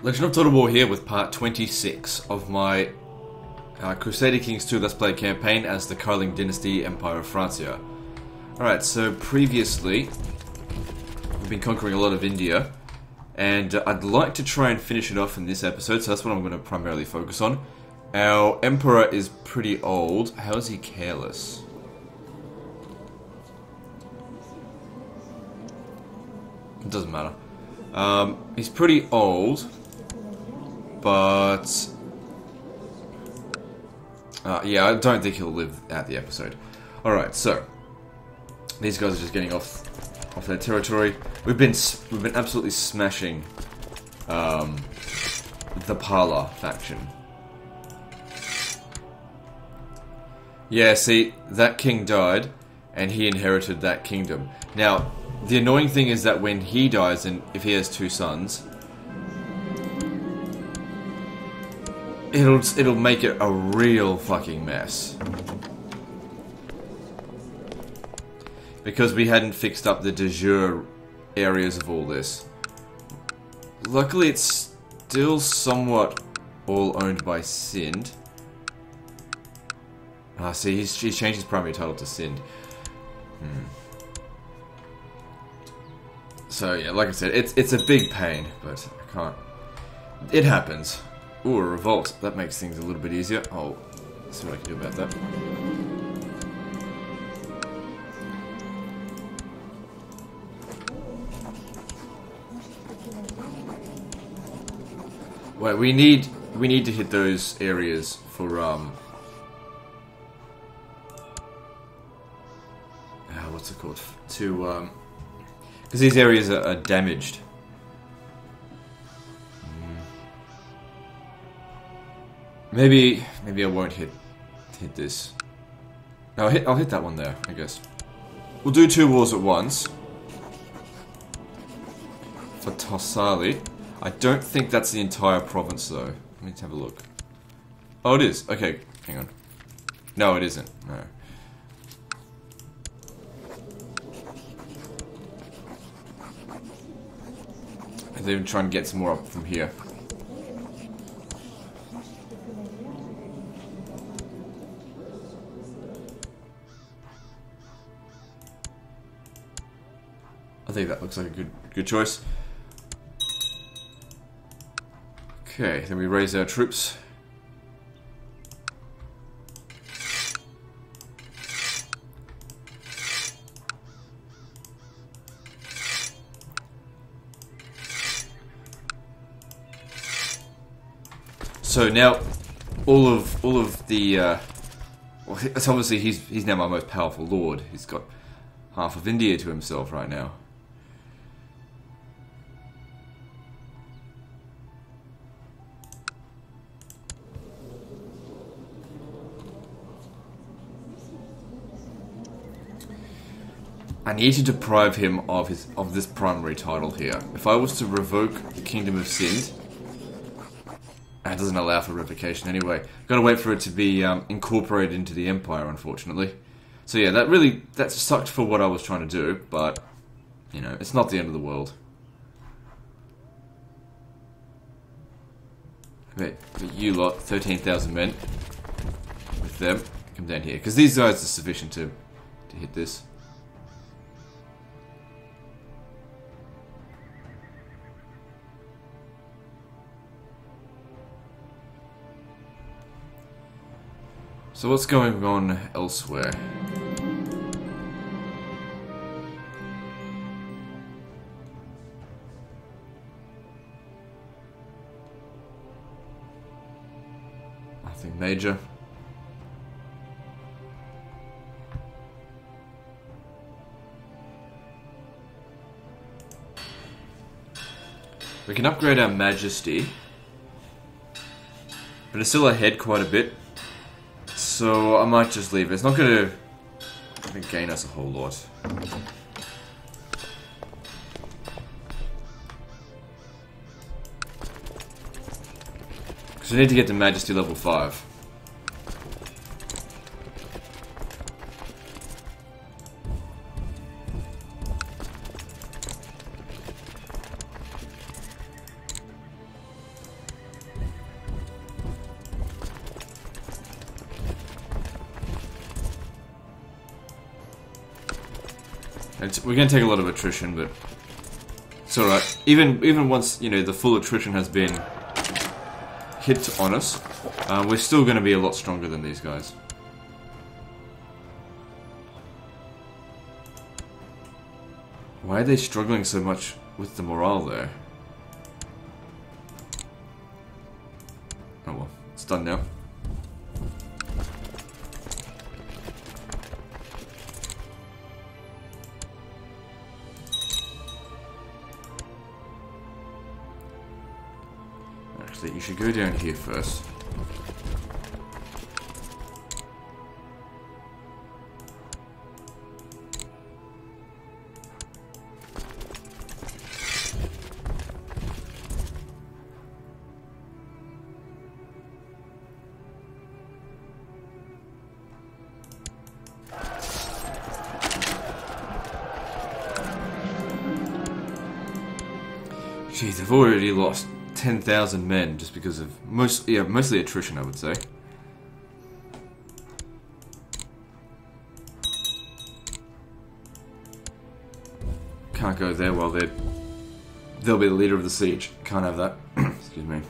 Legend of Total War here with part 26 of my Crusader Kings 2 Let's Play campaign as the Karling Dynasty Empire of Francia. Alright, so previously we've been conquering a lot of India, and I'd like to try and finish it off in this episode, so that's what I'm going to primarily focus on. Our Emperor is pretty old. How is he careless? It doesn't matter. He's pretty old, but yeah, I don't think he'll live out the episode. Alright, so these guys are just getting off their territory. We've been absolutely smashing the Pala faction. Yeah, see, that king died, and he inherited that kingdom. Now, the annoying thing is that when he dies, and if he has two sons, it'll make it a real fucking mess. Because we hadn't fixed up the de jure areas of all this. Luckily, it's still somewhat all owned by Sind. Ah, see, he's changed his primary title to Sind. So yeah, like I said, it's a big pain, but I can't. It happens. Ooh, a revolt. That makes things a little bit easier. I'll see what I can do about that. Wait, we need to hit those areas for what's it called? To because these areas are damaged. Maybe I won't hit this. No, I'll hit that one there, I guess. We'll do two wars at once. For Tossali. I don't think that's the entire province though. Let me have a look. Oh, it is. Okay, hang on. No, it isn't. No. I'll even try and get some more up from here. I think that looks like a good choice. Okay, then we raise our troops. So now, all of the well, it's obviously he's now my most powerful lord. He's got half of India to himself right now. I need to deprive him of this primary title here. If I was to revoke the Kingdom of Sind, it doesn't allow for revocation anyway. Got to wait for it to be incorporated into the Empire, unfortunately. So yeah, that sucked for what I was trying to do, but you know, it's not the end of the world. But you lot, 13,000 men, with them, come down here because these guys are sufficient to hit this. So what's going on elsewhere? Nothing major. We can upgrade our Majesty, but it's still ahead quite a bit. So I might just leave it. It's not going to gain us a whole lot. Because we need to get to Majesty level 5. We're going to take a lot of attrition, but it's alright. Even once, you know, the full attrition has been hit on us, we're still going to be a lot stronger than these guys. Why are they struggling so much with the morale there? Oh well, it's done now. Actually, you should go down here first. Jeez, they've already lost 10,000 men just because of mostly attrition, I would say. Can't go there while they'll be the leader of the siege. Can't have that. Excuse me.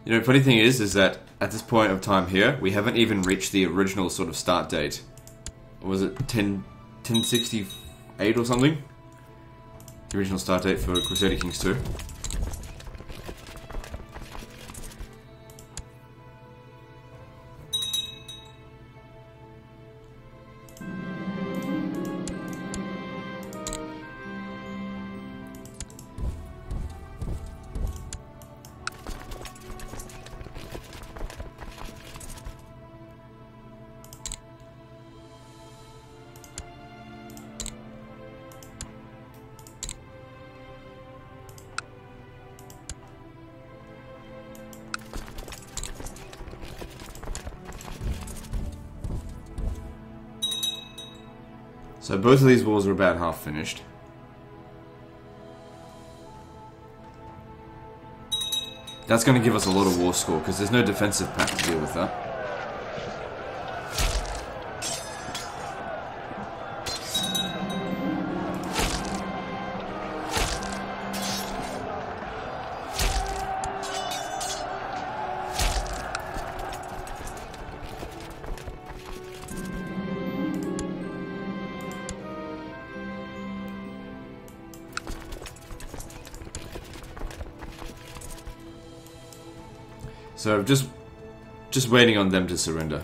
You know, funny thing is that at this point of time here, we haven't even reached the original sort of start date. Or was it 1068 or something? The original start date for Crusader Kings 2. So both of these wars are about half finished. That's going to give us a lot of war score, because there's no defensive pack to deal with that. So just waiting on them to surrender.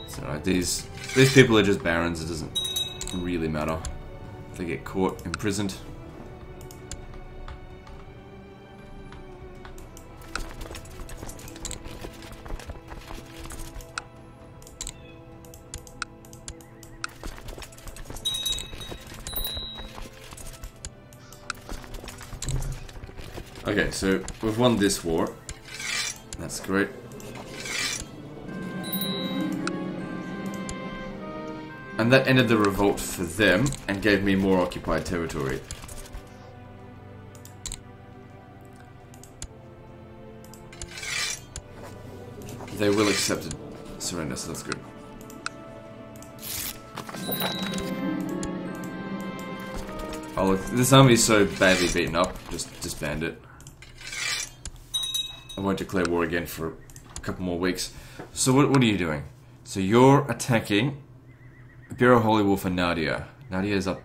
So these people are just barons. It doesn't really matter if they get caught, imprisoned. Okay, so we've won this war. That's great. And that ended the revolt for them and gave me more occupied territory. They will accept a surrender, so that's good. Oh look, this army is so badly beaten up, just disband it. I won't declare war again for a couple more weeks. So what are you doing? So you're attacking Bureau Holy Wolf and Nadia. Nadia is up.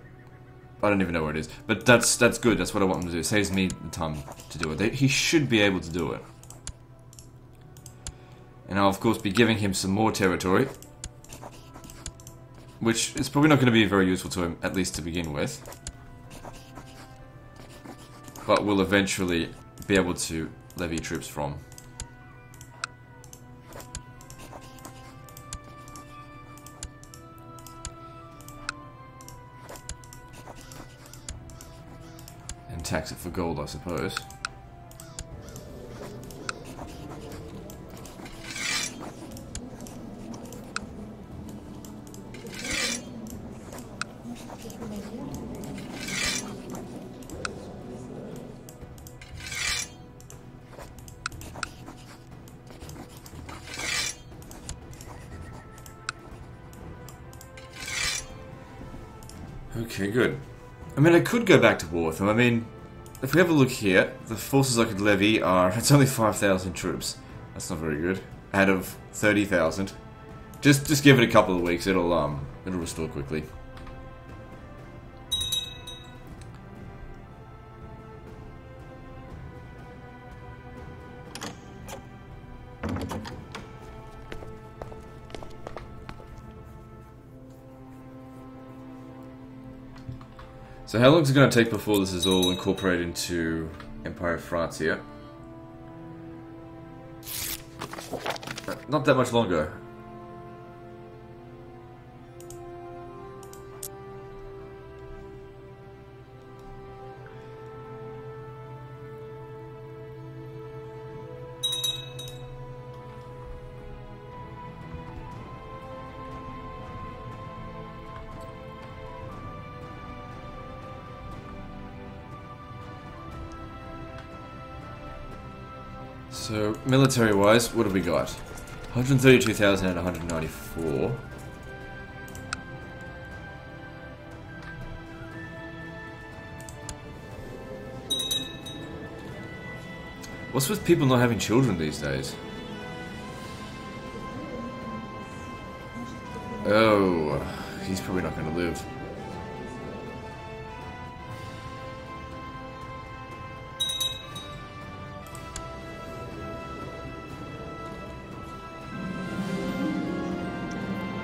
I don't even know where it is. But that's good. That's what I want him to do. It saves me the time to do it. He should be able to do it. And I'll of course be giving him some more territory. Which is probably not going to be very useful to him, at least to begin with. But we'll eventually be able to levy troops from. tax it for gold, I suppose. Okay, good. I mean, I could go back to war with them. I mean, if we have a look here, the forces I could levy are... It's only 5,000 troops. That's not very good. Out of 30,000. Just give it a couple of weeks. It'll restore quickly. So how long is it going to take before this is all incorporated into Empire of Francia? Not that much longer. So, military-wise, what have we got? 132,000 and 194. What's with people not having children these days? Oh, he's probably not going to live.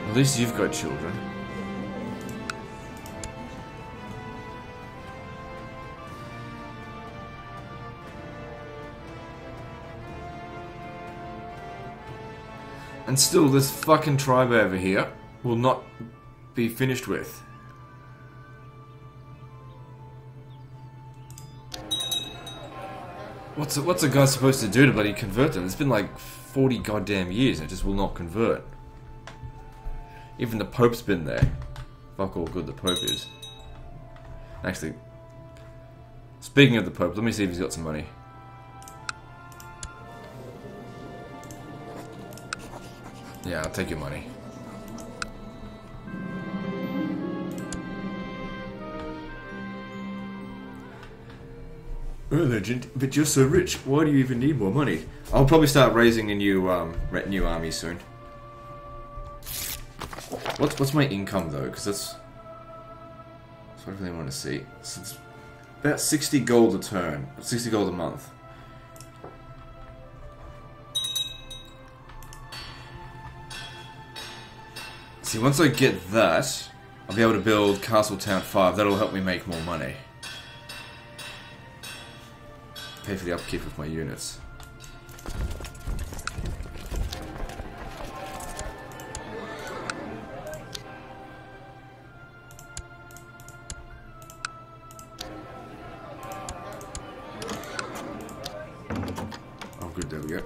At least you've got children. And still, this fucking tribe over here will not be finished with. What's a guy supposed to do to bloody convert them? It's been like 40 goddamn years and it just will not convert. Even the Pope's been there. Fuck all good the Pope is. Actually, speaking of the Pope, let me see if he's got some money. Yeah, I'll take your money. Oh, legend, but you're so rich. Why do you even need more money? I'll probably start raising a new army soon. What's my income though? Because that's what I really want to see. So it's about 60 gold a turn, 60 gold a month. See, once I get that, I'll be able to build Castle Town 5. That'll help me make more money. Pay for the upkeep of my units. Good, there we go.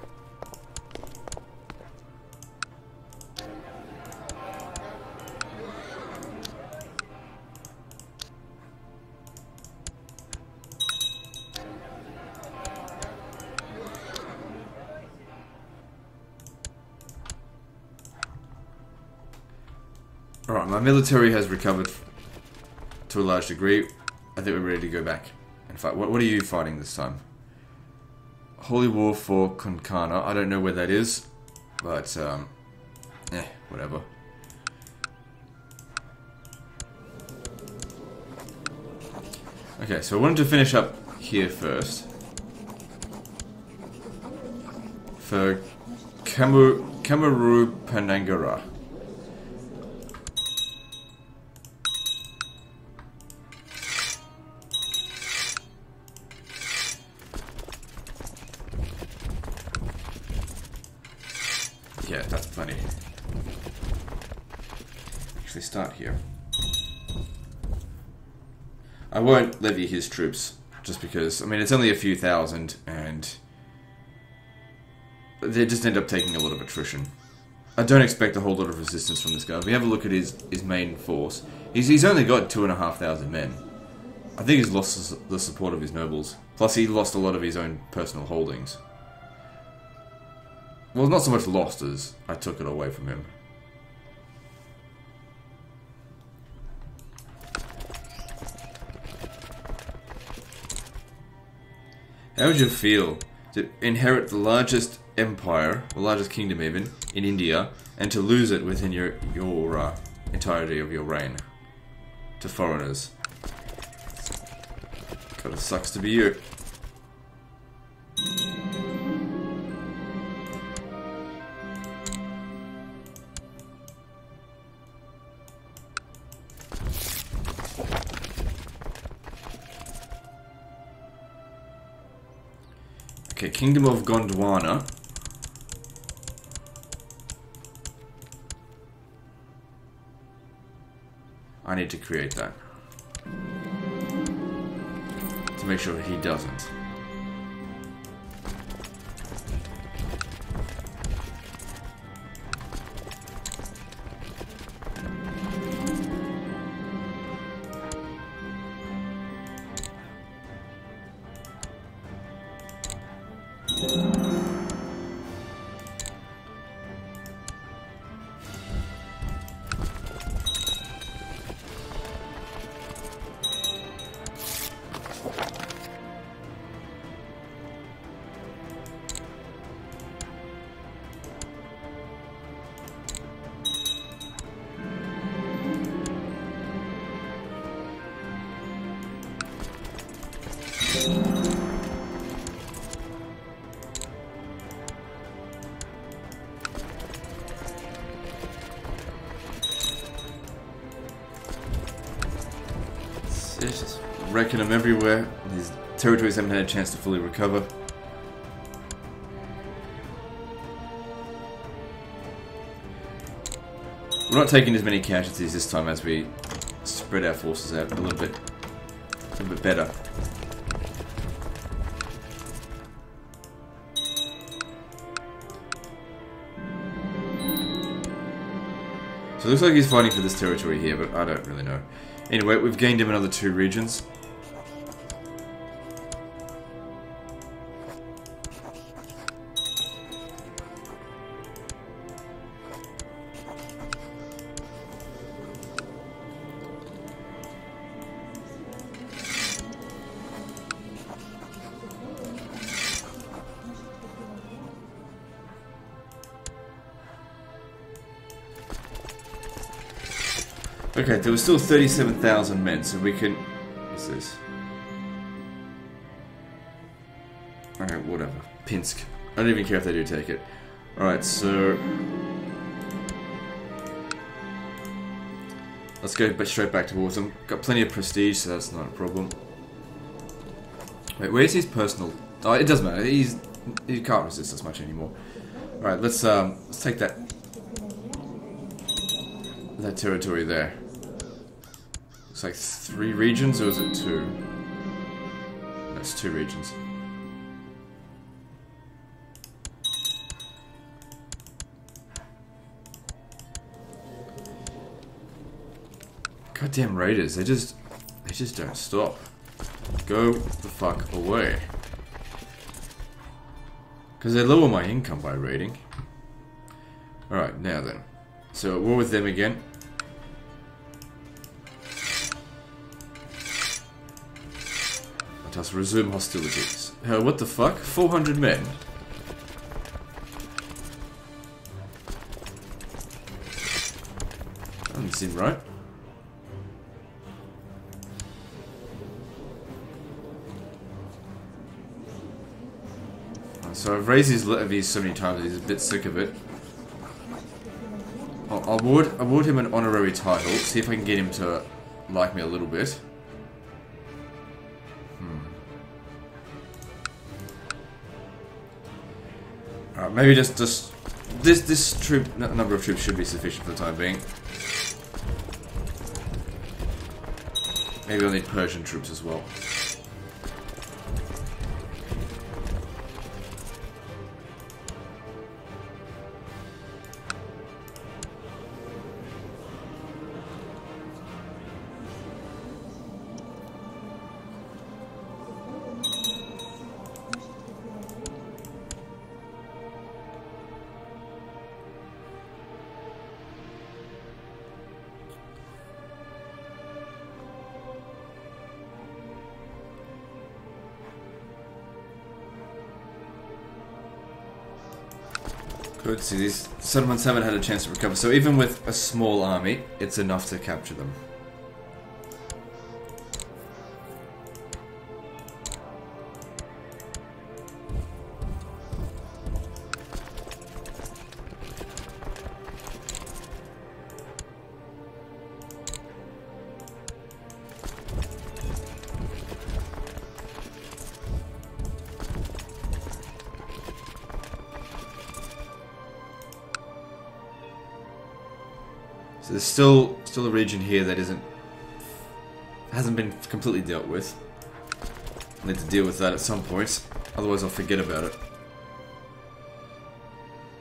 Alright, my military has recovered to a large degree. I think we're ready to go back and fight. What are you fighting this time? Holy War for Konkana. I don't know where that is, but, whatever. Okay, so I wanted to finish up here first. For Kamaru Panangara. Yeah, that's plenty. Actually, start here. I won't levy his troops just because, I mean, it's only a few thousand, and they just end up taking a lot of attrition. I don't expect a whole lot of resistance from this guy. If we have a look at his main force, he's only got 2,500 men. I think he's lost the support of his nobles. Plus, he lost a lot of his own personal holdings. Well, not so much lost as I took it away from him. How would you feel to inherit the largest empire, the largest kingdom even, in India, and to lose it within your entirety of your reign to foreigners? Kinda sucks to be you. Okay, Kingdom of Gondwana. I need to create that. To make sure he doesn't. Just wrecking them everywhere. These territories haven't had a chance to fully recover. We're not taking as many casualties this time as we spread our forces out a little bit better. So it looks like he's fighting for this territory here, but I don't really know. Anyway, we've gained him another 2 regions. Okay, there was still 37,000 men, so we can... What's this? Alright, whatever. Pinsk. I don't even care if they do take it. Alright, so... let's go straight back towards them. Got plenty of prestige, so that's not a problem. Wait, where's his personal... Oh, it doesn't matter. He can't resist us much anymore. Alright, let's take that territory there. It's like 3 regions, or is it 2? No, it's 2 regions. Goddamn raiders, they just don't stop. Go the fuck away. Because they lower my income by raiding. Alright, now then. So, war with them again. Let us resume hostilities. What the fuck? 400 men? That doesn't seem right. So I've raised his levies so many times he's a bit sick of it. I'll award him an honorary title, see if I can get him to like me a little bit. Alright, maybe just this number of troops should be sufficient for the time being. Maybe I'll need Persian troops as well. Let's see, these settlements haven't had a chance to recover, so even with a small army, it's enough to capture them. So there's still a region here that hasn't been completely dealt with. I need to deal with that at some point, otherwise I'll forget about it.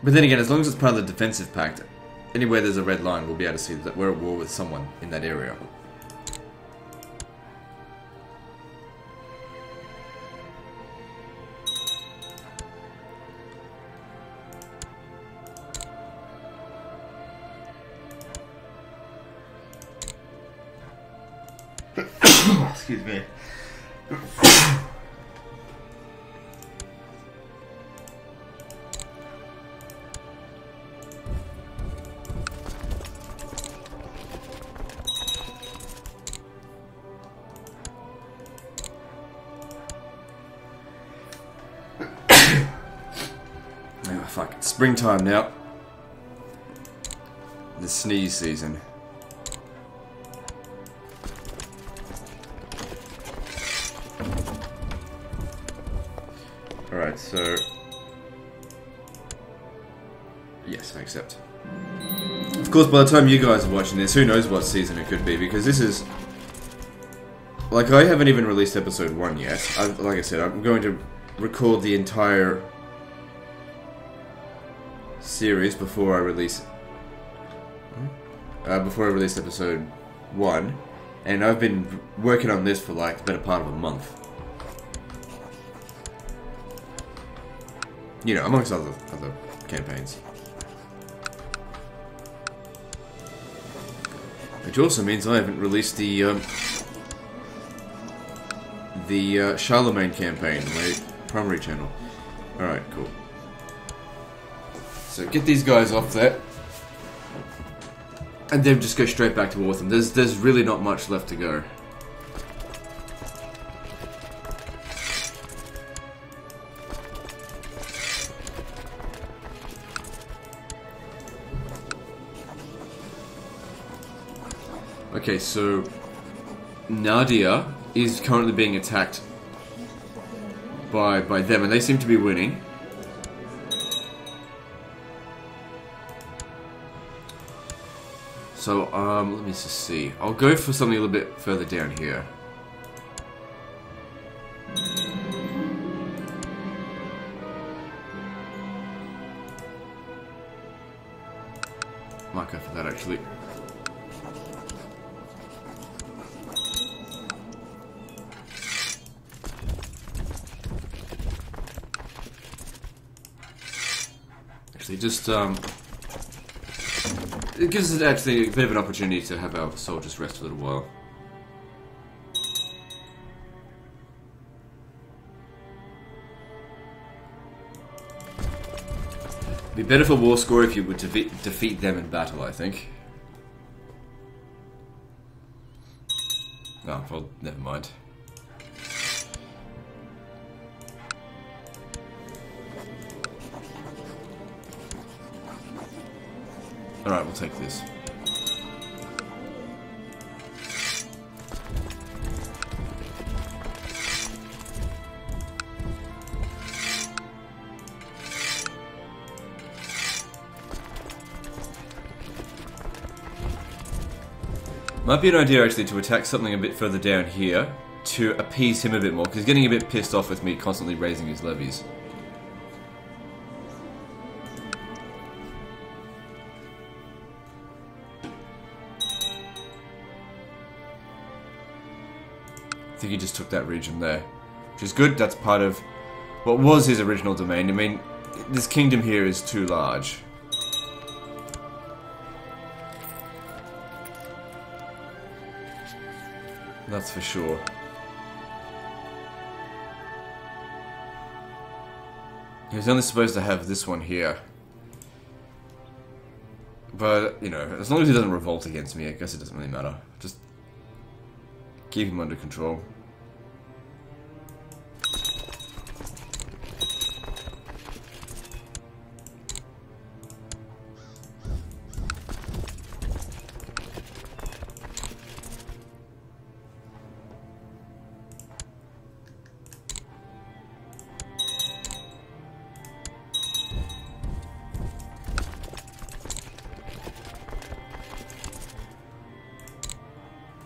But then again, as long as it's part of the defensive pact, anywhere there's a red line, we'll be able to see that we're at war with someone in that area. Excuse me. Oh, fuck. It's springtime now. The sneeze season. Alright, so... yes, I accept. Of course, by the time you guys are watching this, who knows what season it could be, because this is... like, I haven't even released episode 1 yet. Like I said, I'm going to record the entire series before I release... before I release episode 1. And I've been working on this for, like, the better part of a month. You know, amongst other campaigns. Which also means I haven't released the Charlemagne campaign on my primary channel. Alright, cool. So get these guys off there. And then just go straight back to war with them. There's really not much left to go. Okay, so Nadia is currently being attacked by them, and they seem to be winning. So, let me just see. I'll go for something a little bit further down here. Might go for that, actually. Just, it gives us actually a bit of an opportunity to have our soldiers rest a little while. It'd be better for war score if you would defeat them in battle, I think. Oh, well, never mind. Alright, we'll take this. Might be an idea actually to attack something a bit further down here to appease him a bit more, because he's getting a bit pissed off with me constantly raising his levies. I think he just took that region there, which is good. That's part of what was his original domain. I mean, this kingdom here is too large. That's for sure. He was only supposed to have this one here. But, you know, as long as he doesn't revolt against me, I guess it doesn't really matter. Just keep him under control.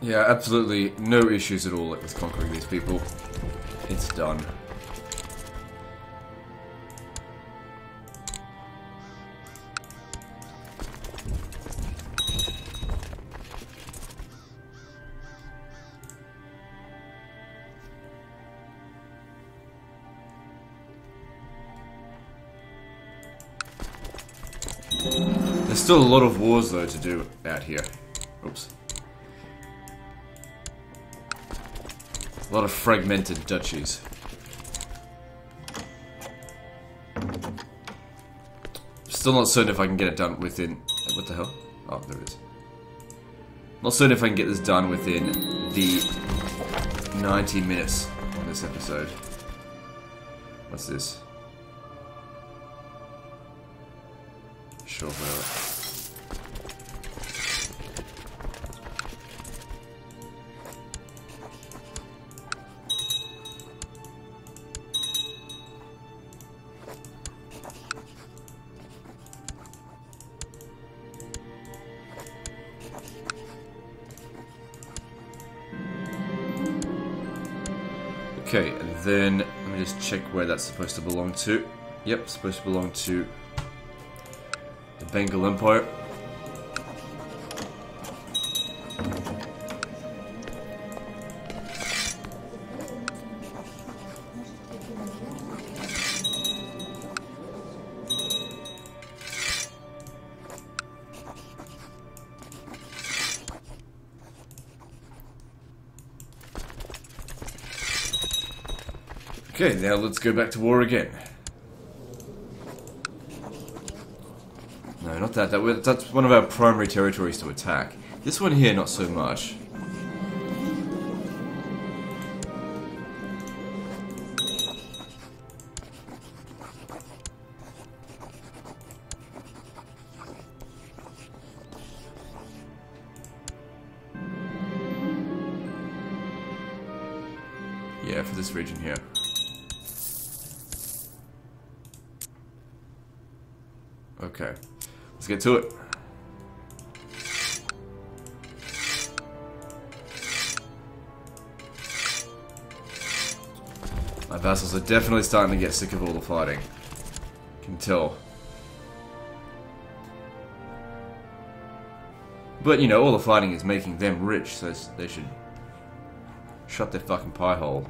Yeah, absolutely no issues at all with conquering these people. It's done. There's still a lot of wars though to do out here. Oops. A lot of fragmented duchies. Still not certain if I can get it done within... What the hell? Oh, there it is. Not certain if I can get this done within the 90 minutes on this episode. What's this? Sure, whatever. Okay, and then let me just check where that's supposed to belong to. Yep, supposed to belong to the Bengal Empire. Okay, now let's go back to war again. No, not that. That's one of our primary territories to attack. This one here, not so much. Yeah, for this region here. Okay, let's get to it. My vassals are definitely starting to get sick of all the fighting. Can tell. But, you know, all the fighting is making them rich, so they should shut their fucking pie hole.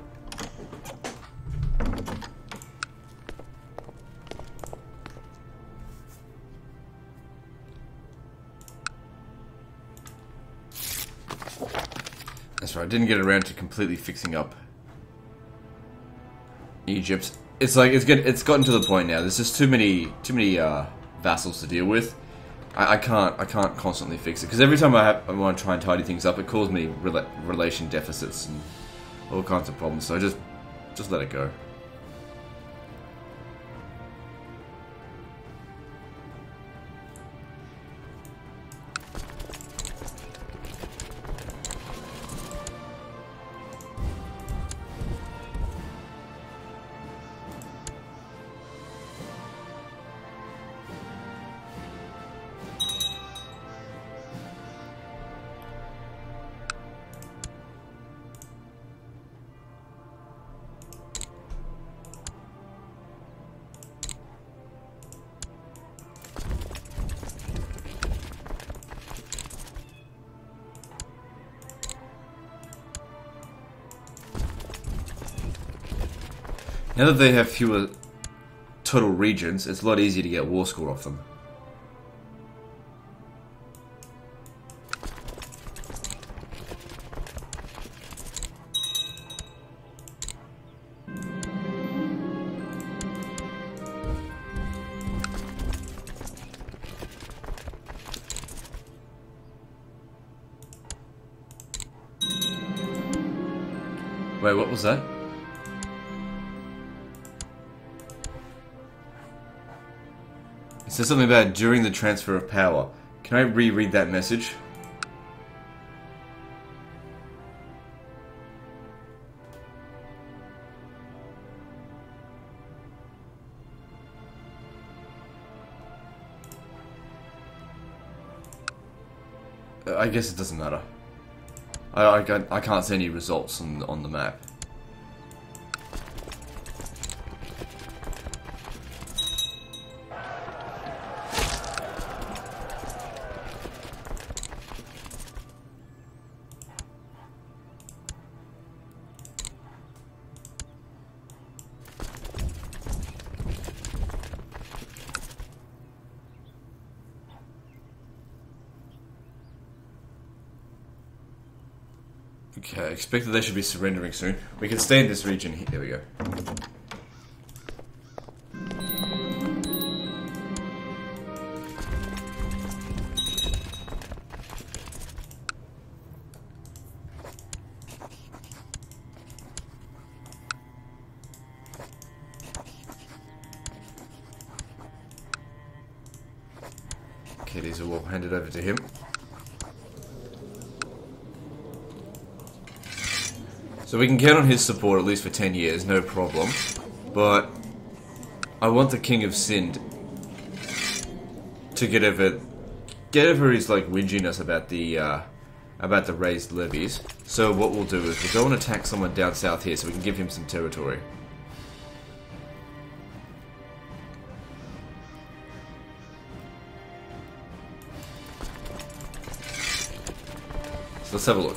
That's right, I didn't get around to completely fixing up Egypt. It's like it's gotten to the point now. There's just too many vassals to deal with. I can't constantly fix it because every time I want to try and tidy things up, it causes me relation deficits and all kinds of problems. So I just let it go. Now that they have fewer total regions, it's a lot easier to get war score off them. Wait, what was that? It says something about during the transfer of power. Can I reread that message? I guess it doesn't matter. I can't see any results on the map. Okay, I expect that they should be surrendering soon. We can stay in this region here. There we go. Okay, these are all handed over to him. So we can count on his support at least for 10 years, no problem. But I want the King of Sind to get over his like whinginess about the raised levies. So what we'll do is we'll go and attack someone down south here so we can give him some territory. So let's have a look.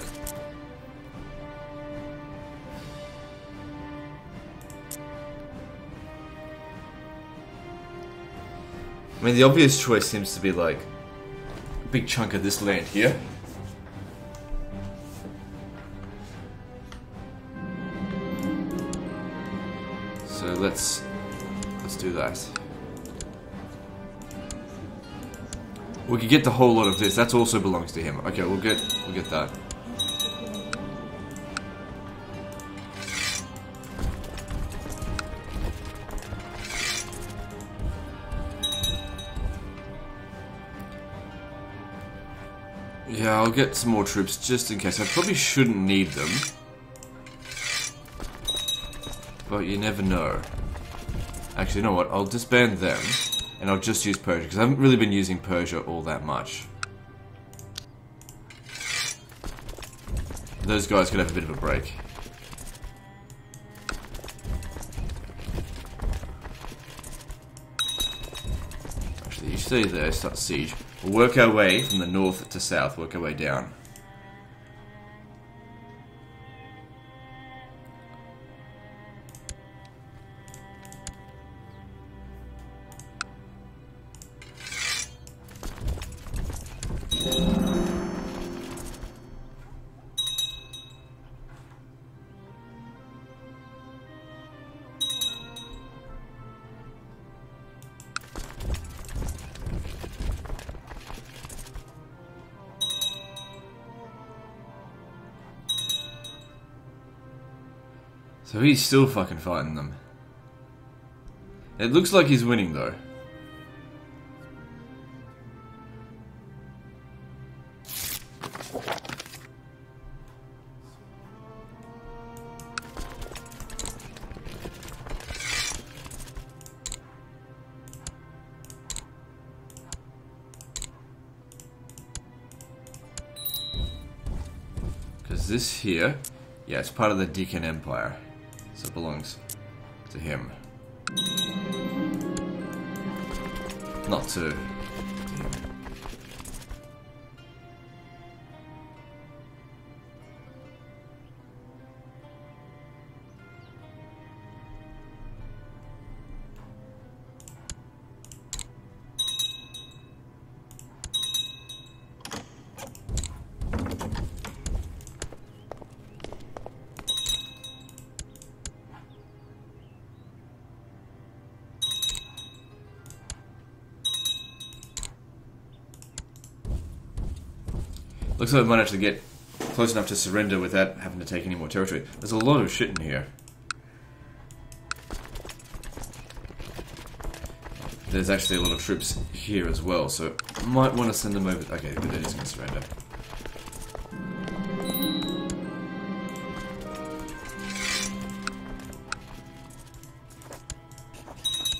I mean, the obvious choice seems to be like a big chunk of this land here. So let's do that. We could get the whole lot of this. That also belongs to him. Okay, we'll get that. Yeah, I'll get some more troops just in case. I probably shouldn't need them. But you never know. Actually, you know what? I'll disband them. And I'll just use Persia. Because I haven't really been using Persia all that much. Those guys could have a bit of a break. Actually, you stay there, start siege. We'll work our way from the north to south, work our way down. So he's still fucking fighting them. It looks like he's winning though. Because this here, yeah, it's part of the Deacon Empire. So it belongs to him. Not to him. Looks like we might actually get close enough to surrender without having to take any more territory. There's a lot of shit in here. There's actually a lot of troops here as well, so might want to send them over. Okay, good, they're just going to surrender.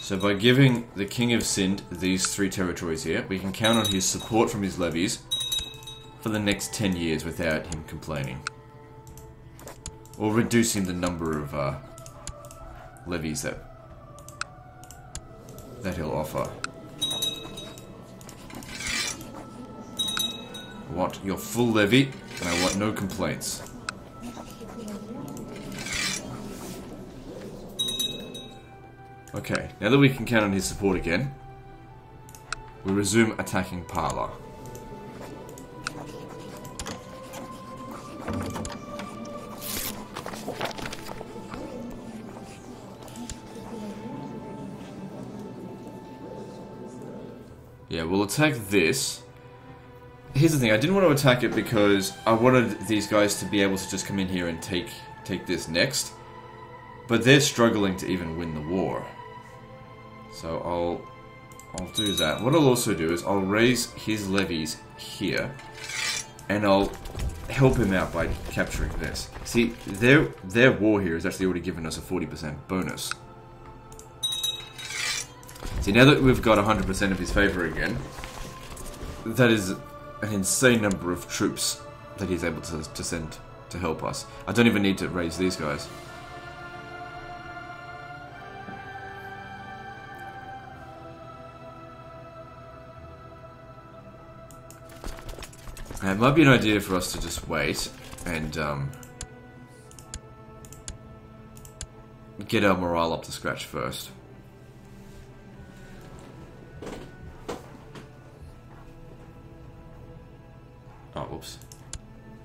So by giving the King of Sind these 3 territories here, we can count on his support from his levies for the next 10 years without him complaining. Or reducing the number of levies that he'll offer. I want your full levy, and I want no complaints. Okay, now that we can count on his support again, we resume attacking Pala. Yeah, we'll attack this. Here's the thing, I didn't want to attack it because I wanted these guys to be able to just come in here and take this next. But they're struggling to even win the war. So I'll do that. What I'll also do is I'll raise his levies here, and I'll help him out by capturing this. See, their war here has actually already given us a 40% bonus. See, now that we've got 100% of his favor again, that is an insane number of troops that he's able to send to help us. I don't even need to raise these guys. It might be an idea for us to just wait and get our morale up to scratch first. Oh, whoops.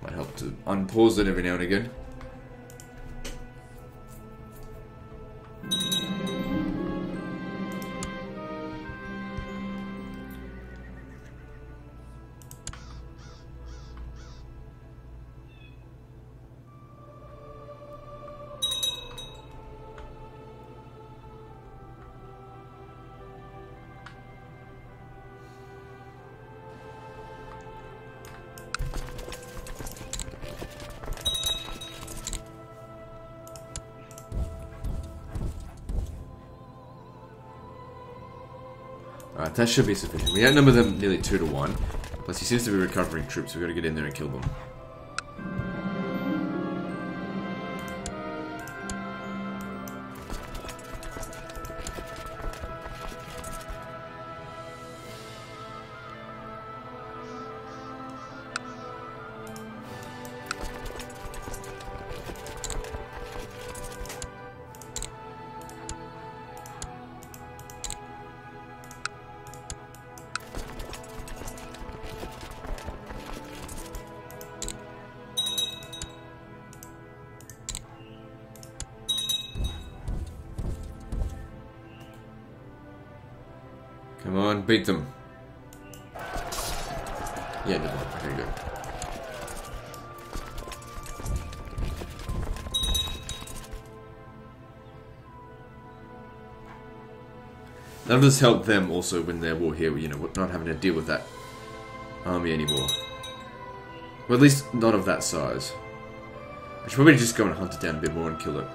Might help to unpause it every now and again. Alright, that should be sufficient. We outnumber them nearly 2 to 1. Plus he seems to be recovering troops, so we've got to get in there and kill them. Come on, beat them. Yeah, did one. Okay, good. That'll just help them also win their war here, you know, not having to deal with that army anymore. Well, at least not of that size. I should probably just go and hunt it down a bit more and kill it.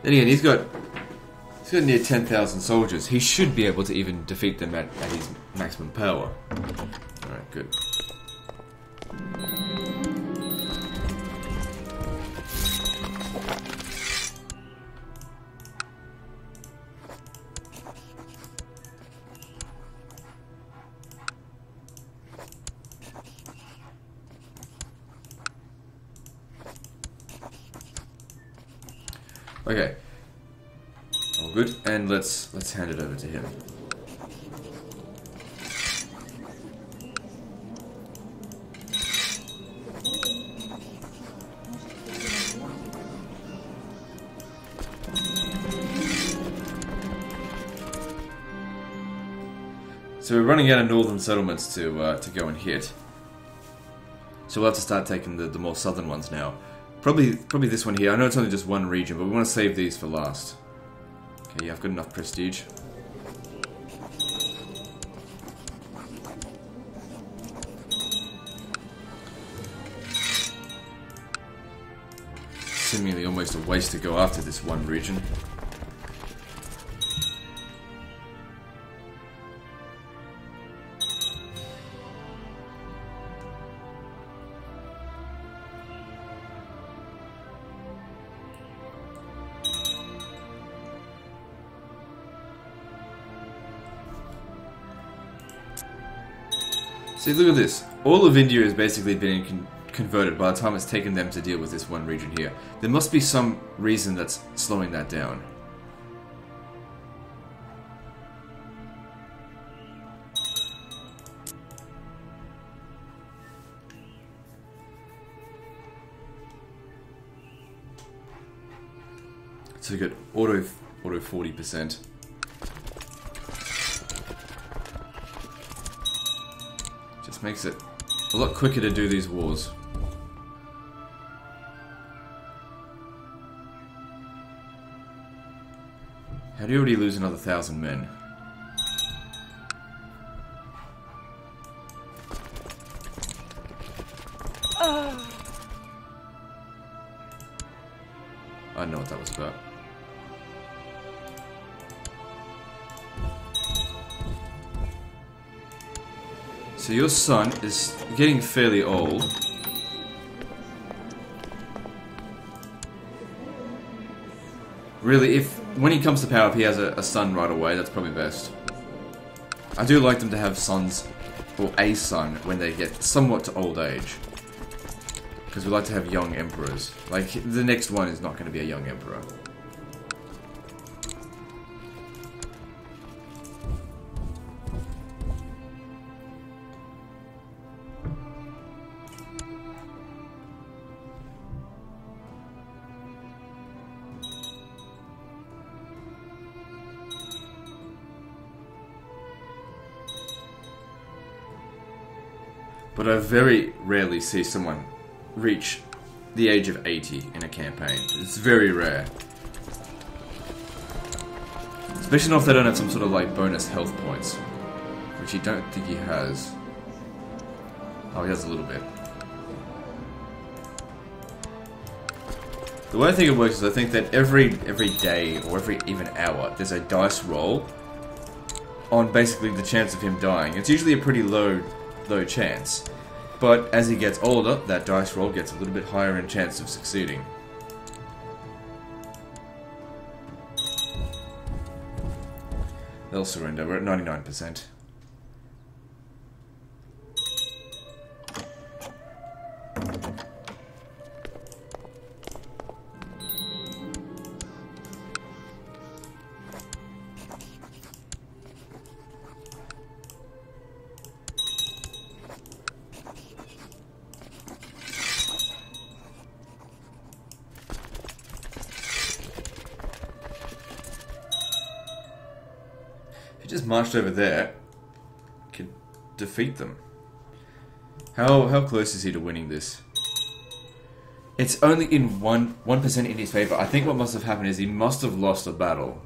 And again, he's got near 10,000 soldiers. He should be able to even defeat them at his maximum power. Alright, good. Okay. All good, and let's hand it over to him. So we're running out of northern settlements to go and hit. So we'll have to start taking the more southern ones now. Probably this one here. I know it's only just one region, but we want to save these for last. Okay, yeah, I've got enough prestige. Seemingly almost a waste to go after this one region. See, look at this. All of India has basically been converted by the time it's taken them to deal with this one region here. There must be some reason that's slowing that down. So we got auto 40%. Just makes it a lot quicker to do these wars. How do you already lose another 1,000 men? I know what that was about. So your son is getting fairly old. Really, when he comes to power, if he has a son right away, that's probably best. I do like them to have sons, or a son, when they get somewhat to old age. Because we like to have young emperors. Like, the next one is not going to be a young emperor. But I very rarely see someone reach the age of 80 in a campaign. It's very rare. Especially not if they don't have some sort of like bonus health points. Which you don't think he has. Oh, he has a little bit. The way I think it works is I think that every day or every even hour there's a dice roll on basically the chance of him dying. It's usually a pretty low chance. But as he gets older, that dice roll gets a little bit higher in chance of succeeding. They'll surrender. We're at 99%. Just marched over there, could defeat them. How close is he to winning this? It's only in 1% in his favor. I think what must have happened is he must have lost a battle.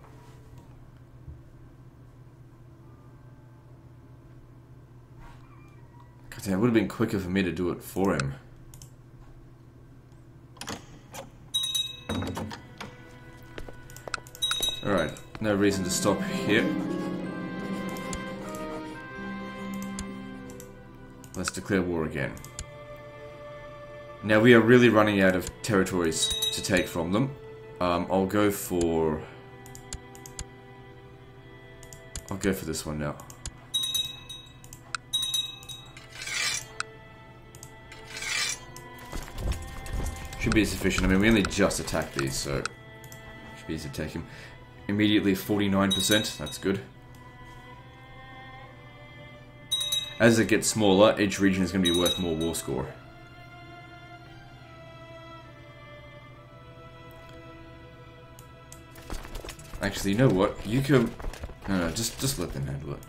God damn, it would have been quicker for me to do it for him. Alright, no reason to stop here. Let's declare war again. Now we are really running out of territories to take from them. I'll go for this one now. Should be sufficient. I mean, we only just attacked these, so should be easy to take him. Immediately 49%. That's good. As it gets smaller, each region is going to be worth more war score. Actually, you know what? You can... No, just let them handle it.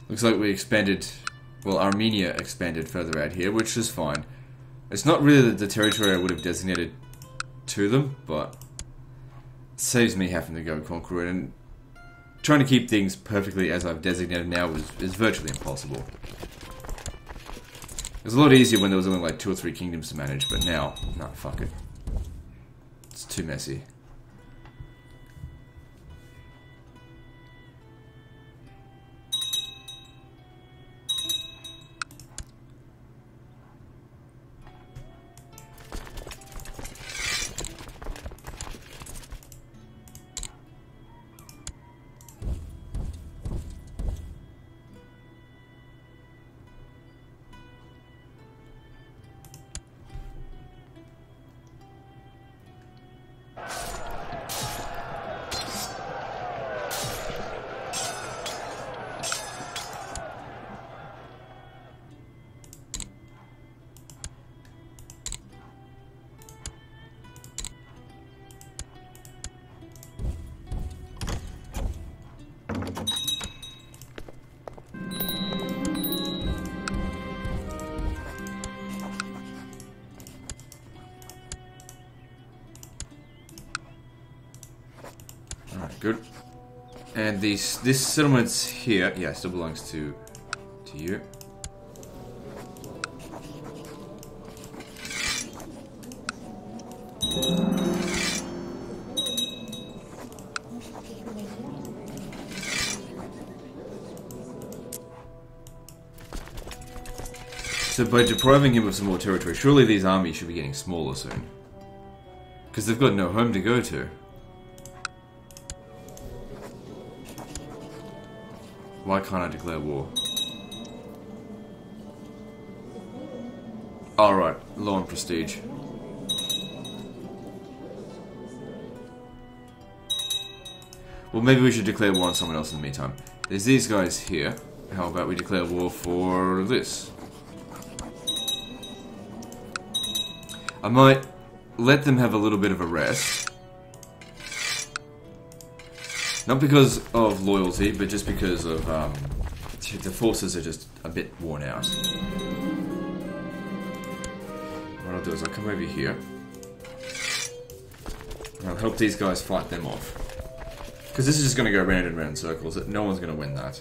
Looks like we expanded... Well, Armenia expanded further out here, which is fine. It's not really the territory I would have designated to them, but... It saves me having to go conquer it, and... Trying to keep things perfectly as I've designated now is virtually impossible. It was a lot easier when there was only like 2 or 3 kingdoms to manage, but now... Nah, fuck it. It's too messy. Good. And this settlement's here. Yeah, still belongs to you. So by depriving him of some more territory, surely these armies should be getting smaller soon. Because they've got no home to go to. Why can't I declare war? Alright, low on prestige. Well, maybe we should declare war on someone else in the meantime. There's these guys here. How about we declare war for this? I might let them have a little bit of a rest. Not because of loyalty, but just because of, the forces are just a bit worn out. What I'll do is I'll come over here. And I'll help these guys fight them off. Because this is just going to go round and round in circles. No one's going to win that.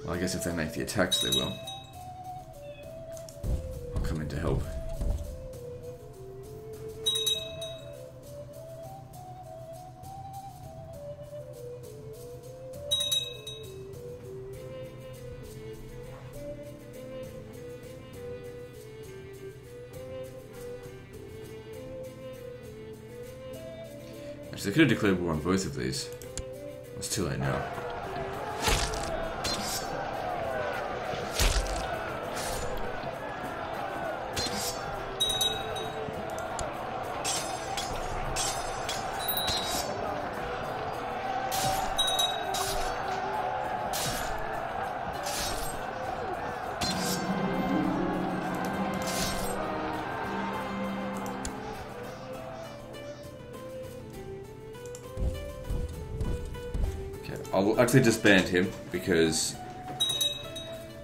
Well, I guess if they make the attacks, they will. I'll come in to help. Actually, I could have declared war on both of these. It's too late now. I'll actually disband him because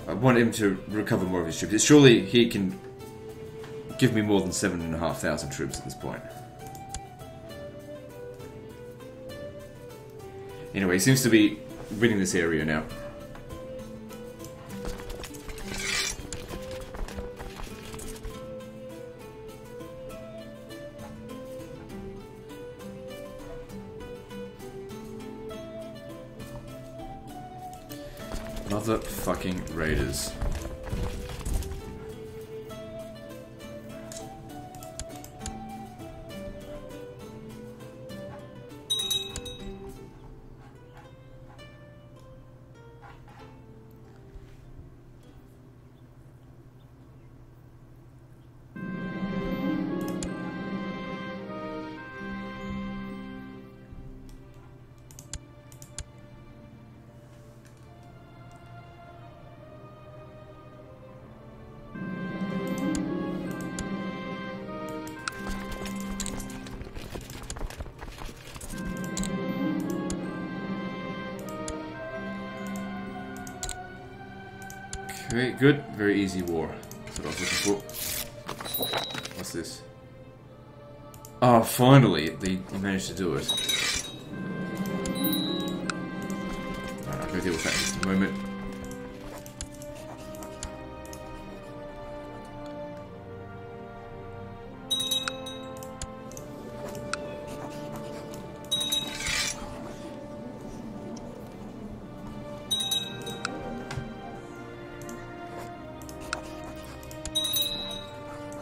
I want him to recover more of his troops. Surely he can give me more than 7,500 troops at this point. Anyway, he seems to be winning this area now. Mother fucking raiders. Okay, good. Very easy war. That's what I was looking for. What's this? Oh, finally! They managed to do it. Alright, I'll go deal with that in just a moment.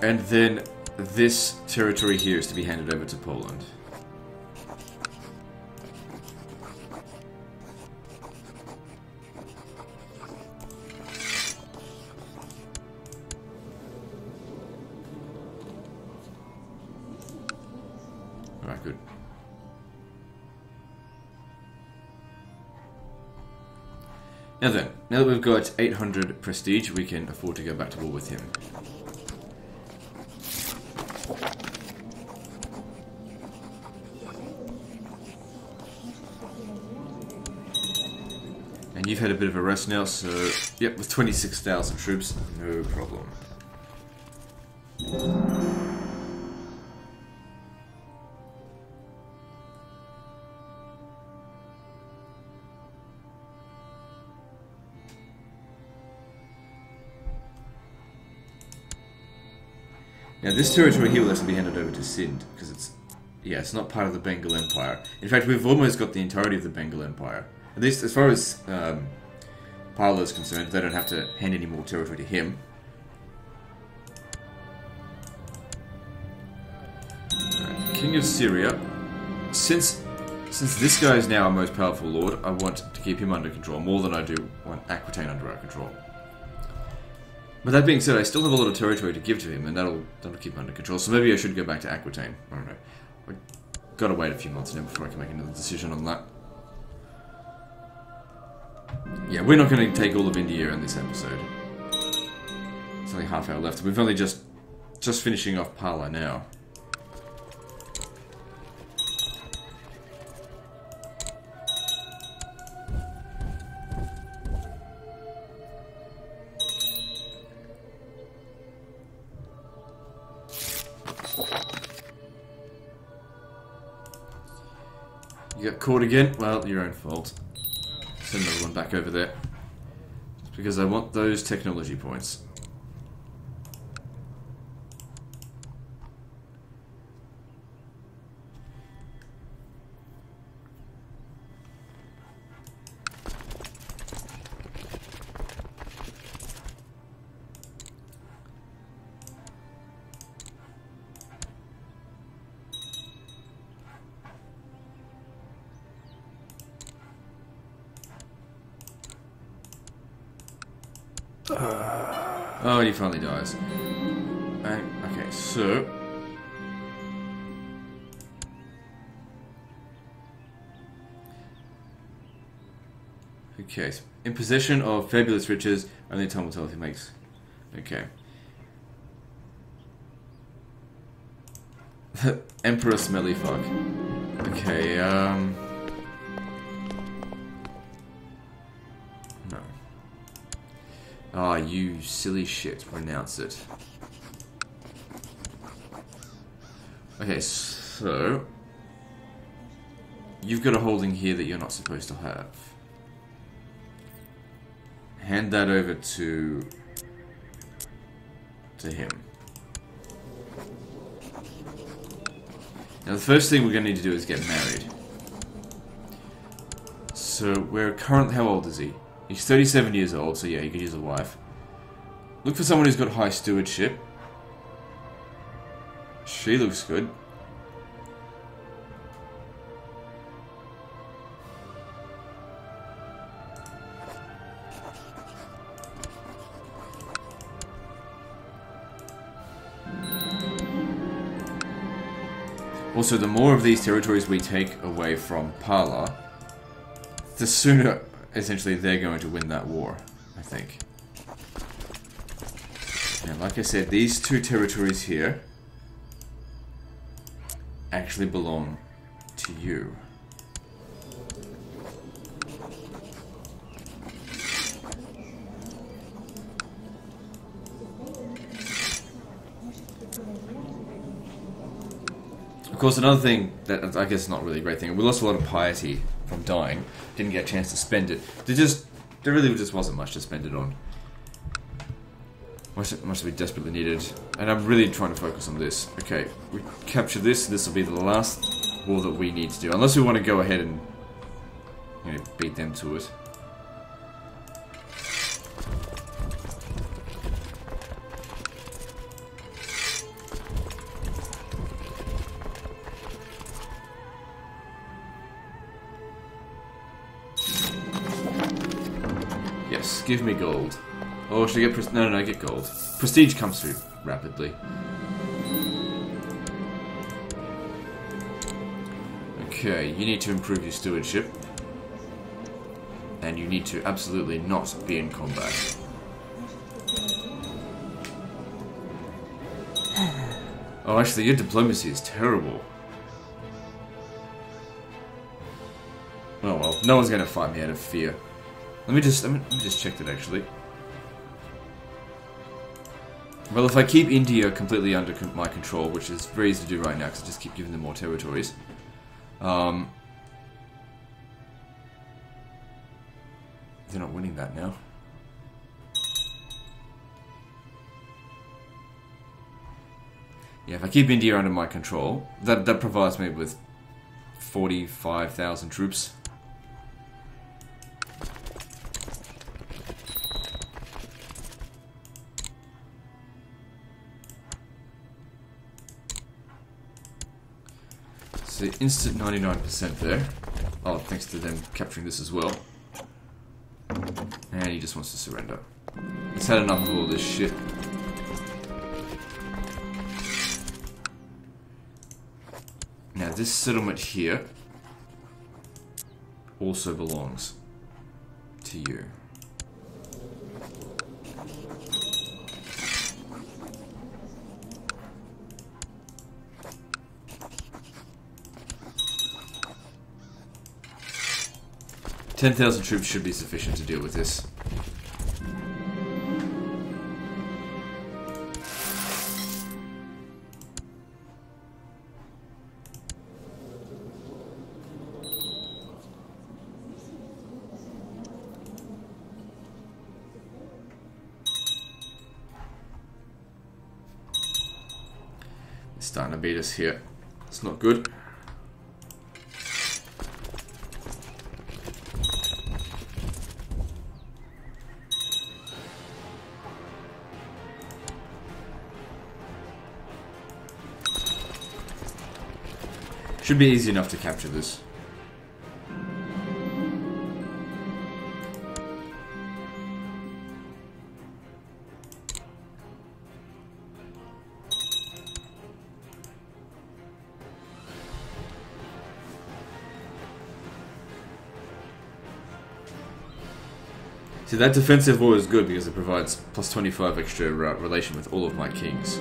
And then this territory here is to be handed over to Poland. Alright, good. Now then, now that we've got 800 prestige, we can afford to go back to war with him. And you've had a bit of a rest now, so yep, with 26,000 troops, no problem. Now this territory here will actually be handed over to Sind, because it's not part of the Bengal Empire. In fact, we've almost got the entirety of the Bengal Empire. At least as far as Pala is concerned, they don't have to hand any more territory to him. Right, King of Syria. Since this guy is now our most powerful lord, I want to keep him under control more than I do want Aquitaine under our control. But that being said, I still have a lot of territory to give to him, and that'll keep him under control. So maybe I should go back to Aquitaine. I don't know. I've got to wait a few months now before I can make another decision on that. Yeah, we're not going to take all of India in this episode. It's only half hour left. We've only just finishing off Pala now. You got caught again? Well, your own fault. Send another one back over there. Just because I want those technology points. Oh, he finally dies. Okay, so... Okay, in possession of fabulous riches, only time will tell if he makes... Okay. Emperor Smelly Fuck. Okay, No. Ah, you silly shit. Renounce it. Okay, so... You've got a holding here that you're not supposed to have. Hand that over to him. Now the first thing we're going to need to do is get married. So we're currently... How old is he? He's 37 years old, so yeah, he could use a wife. Look for someone who's got high stewardship. She looks good. Also, the more of these territories we take away from Pala, the sooner, essentially, they're going to win that war, I think. Now, like I said, these two territories here actually belong to you. Of course, another thing that I guess is not really a great thing, we lost a lot of piety from dying. Didn't get a chance to spend it. There really just wasn't much to spend it on. Much we desperately needed. And I'm really trying to focus on this. Okay, we capture this. This will be the last war that we need to do. Unless we want to go ahead and, you know, beat them to it. Yes, give me gold. Oh, should I get no, I get gold. Prestige comes through rapidly. Okay, you need to improve your stewardship. And you need to absolutely not be in combat. Oh, actually, your diplomacy is terrible. Oh well, no one's gonna fight me out of fear. Let me just check that actually. Well, if I keep India completely under my control, which is very easy to do right now because I just keep giving them more territories. They're not winning that now. Yeah, if I keep India under my control, that provides me with 45,000 troops. So instant 99% there. Oh, thanks to them capturing this as well. And he just wants to surrender. He's had enough of all this shit. Now this settlement here also belongs to you. $10,000 troops should be sufficient to deal with this. It's starting to beat us here. It's not good. Should be easy enough to capture this. See, that defensive war is good because it provides plus 25 extra relation with all of my kings.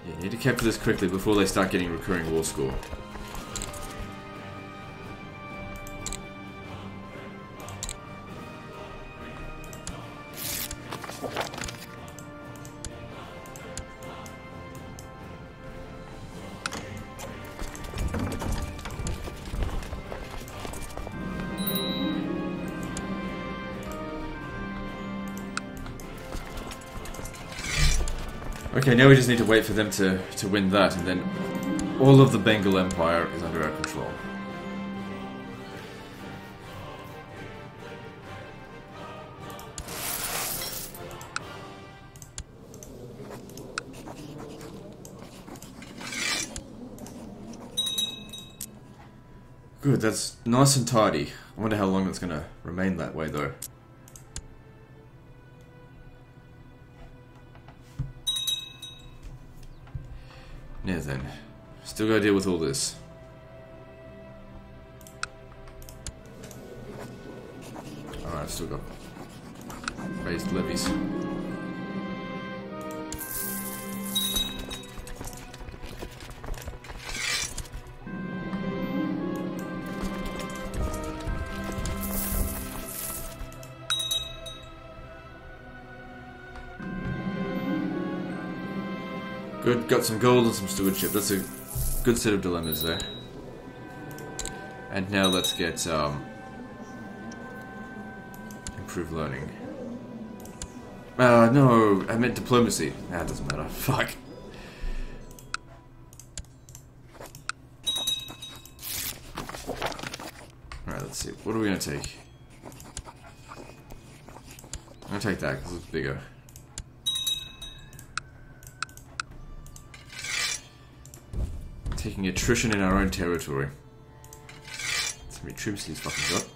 Yeah, you need to capture this quickly before they start getting recurring war score. Okay, now we just need to wait for them to win that, and then all of the Bengal Empire is under our control. Good, that's nice and tidy. I wonder how long it's going to remain that way, though. Now then, still gotta deal with all this. I've still got raised levies. Good, got some gold and some stewardship. That's a good set of dilemmas there. And now let's get improved learning. No, I meant diplomacy. Nah, it doesn't matter. Fuck. Alright, let's see. What are we gonna take? I'm gonna take that because it's bigger. Taking attrition in our own territory. That's how many troops he's fucking got.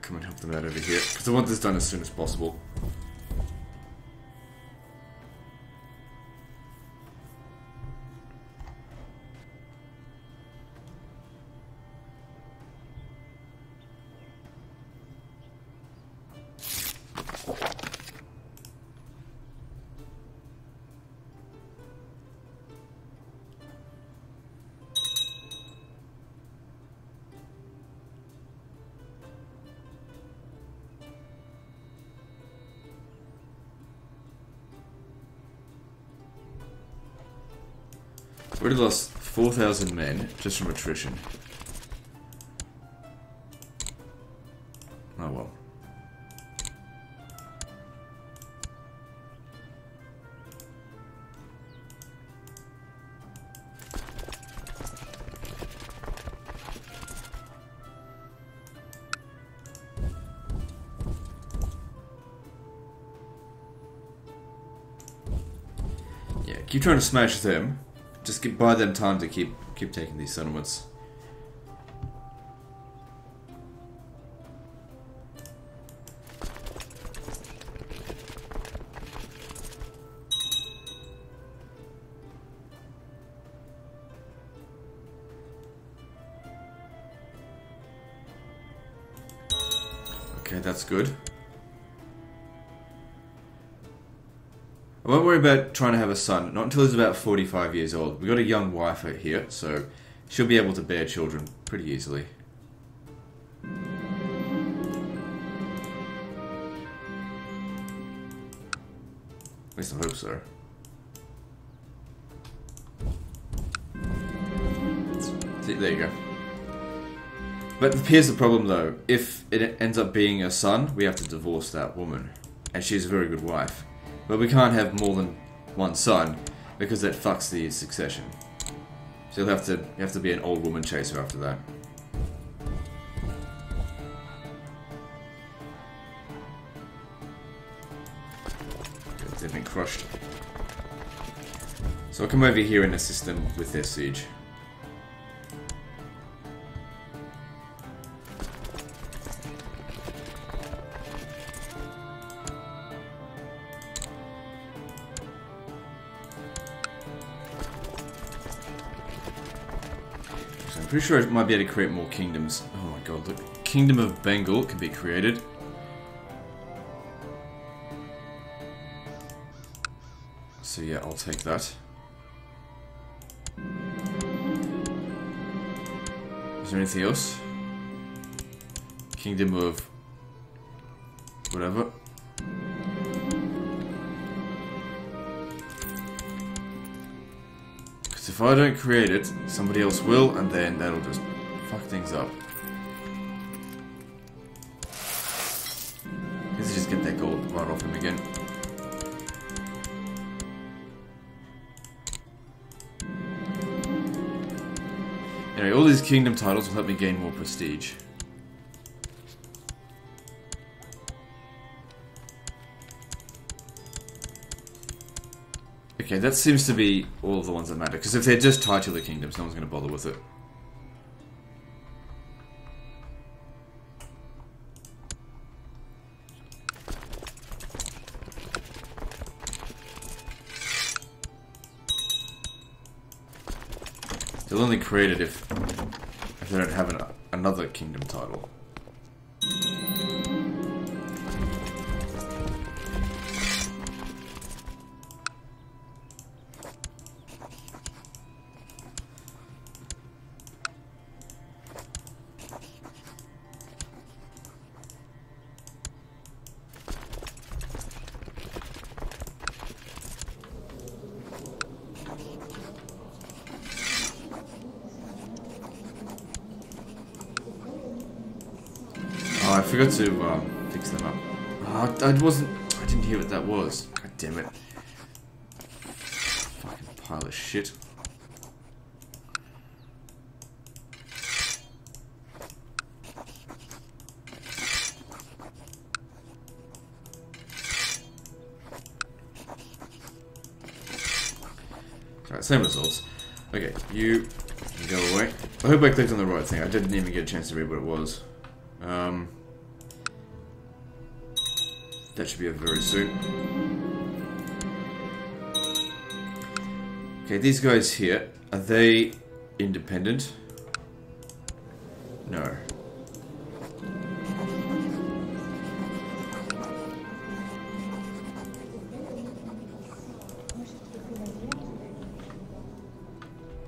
Come and help them out over here, because I want this done as soon as possible. We already lost 4,000 men just from attrition. Oh well. Yeah, keep trying to smash them. Just buy them time to keep taking these settlements. Okay, that's good. I won't worry about trying to have a son, not until he's about 45 years old. We've got a young wife out here, so she'll be able to bear children pretty easily. At least I hope so. See, there you go. But here's the problem though. If it ends up being a son, we have to divorce that woman. And she's a very good wife. But we can't have more than one son, because that fucks the succession. So you have to be an old woman chaser after that. They've been crushed. So I'll come over here and assist them with their siege. I'm pretty sure I might be able to create more kingdoms. Oh my god, look. Kingdom of Bengal can be created. So yeah, I'll take that. Is there anything else? Kingdom of... whatever. If I don't create it, somebody else will, and then that'll just fuck things up. Let's just get that gold right off him again. Anyway, all these kingdom titles will help me gain more prestige. Okay, that seems to be all of the ones that matter, because if they're just titular kingdoms, no one's going to bother with it. They'll only create it if they don't have another kingdom title. Oh, I forgot to fix them up. Oh, I didn't hear what that was. God damn it. Fucking pile of shit. Alright, same results. Okay, you go away. I hope I clicked on the right thing. I didn't even get a chance to read what it was. That should be up very soon. Okay, these guys here, are they independent? No.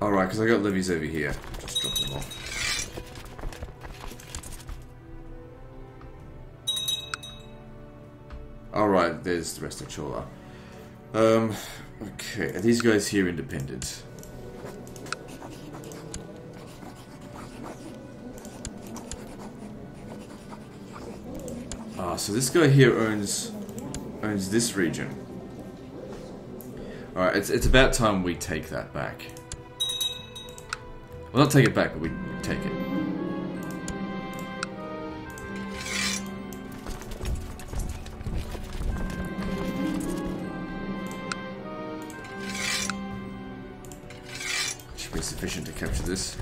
Alright, because I got levies over here. Just drop them off. Alright, there's the rest of Chola. Okay, are these guys here independent? Ah, so this guy here owns this region. Alright, it's about time we take that back. Well, not take it back, but we take it. Should be sufficient to capture this.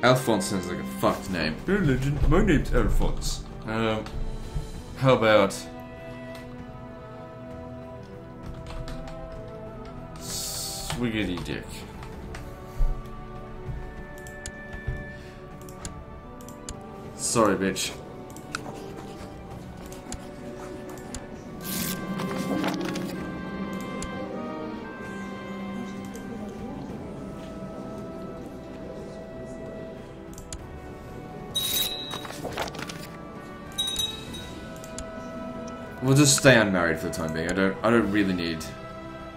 Alphonse sounds like a fucked name. No legend, my name's Alphonse. How about... Swiggity dick. Sorry, bitch. We'll just stay unmarried for the time being. I don't really need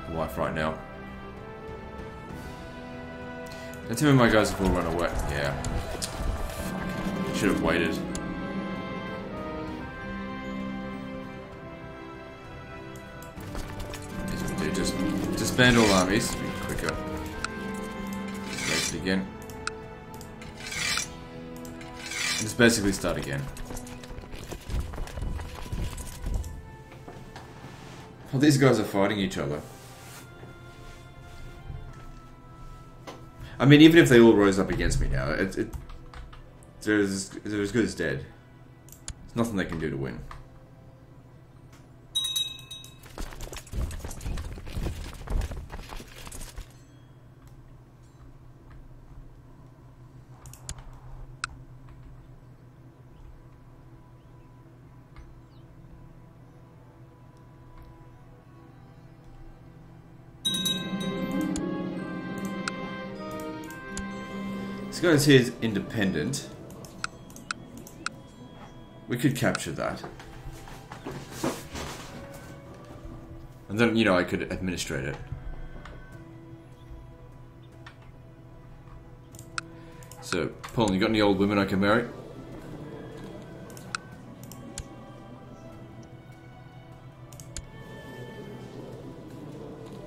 a wife right now. And two of my guys will run away. Yeah. Fuck. Should have waited. As we do, just disband all armies. Be quicker. Just it again. And just basically start again. Oh, these guys are fighting each other. I mean, even if they all rose up against me now, they're as good as dead. There's nothing they can do to win. This guy's here is independent. We could capture that. And then, you know, I could administrate it. So, Poland, you got any old women I can marry?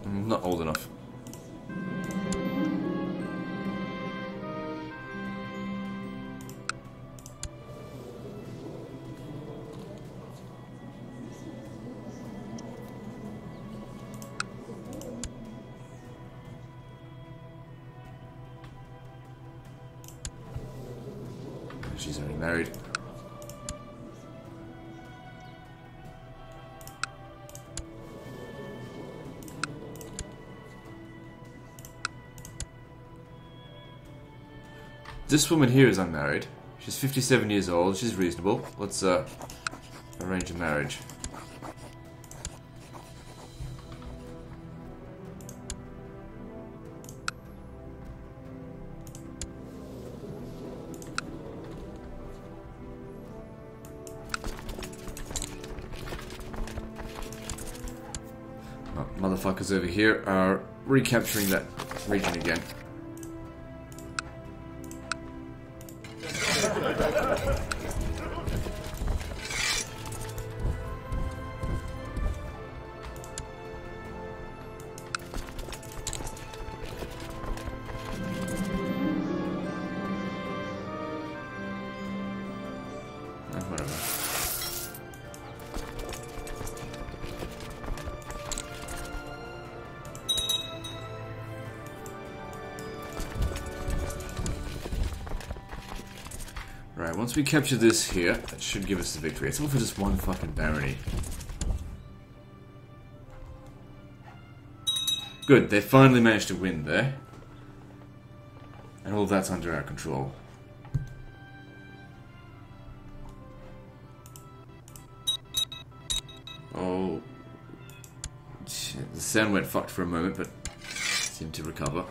Not old enough. She's already married. This woman here is unmarried. She's 57 years old. She's reasonable. Let's arrange a marriage. Motherfuckers over here are recapturing that region again. Whatever. Right, once we capture this here, that should give us the victory. It's all for just one fucking barony. Good, they finally managed to win there. And all of that's under our control. Oh... shit, the sound went fucked for a moment, but seemed to recover.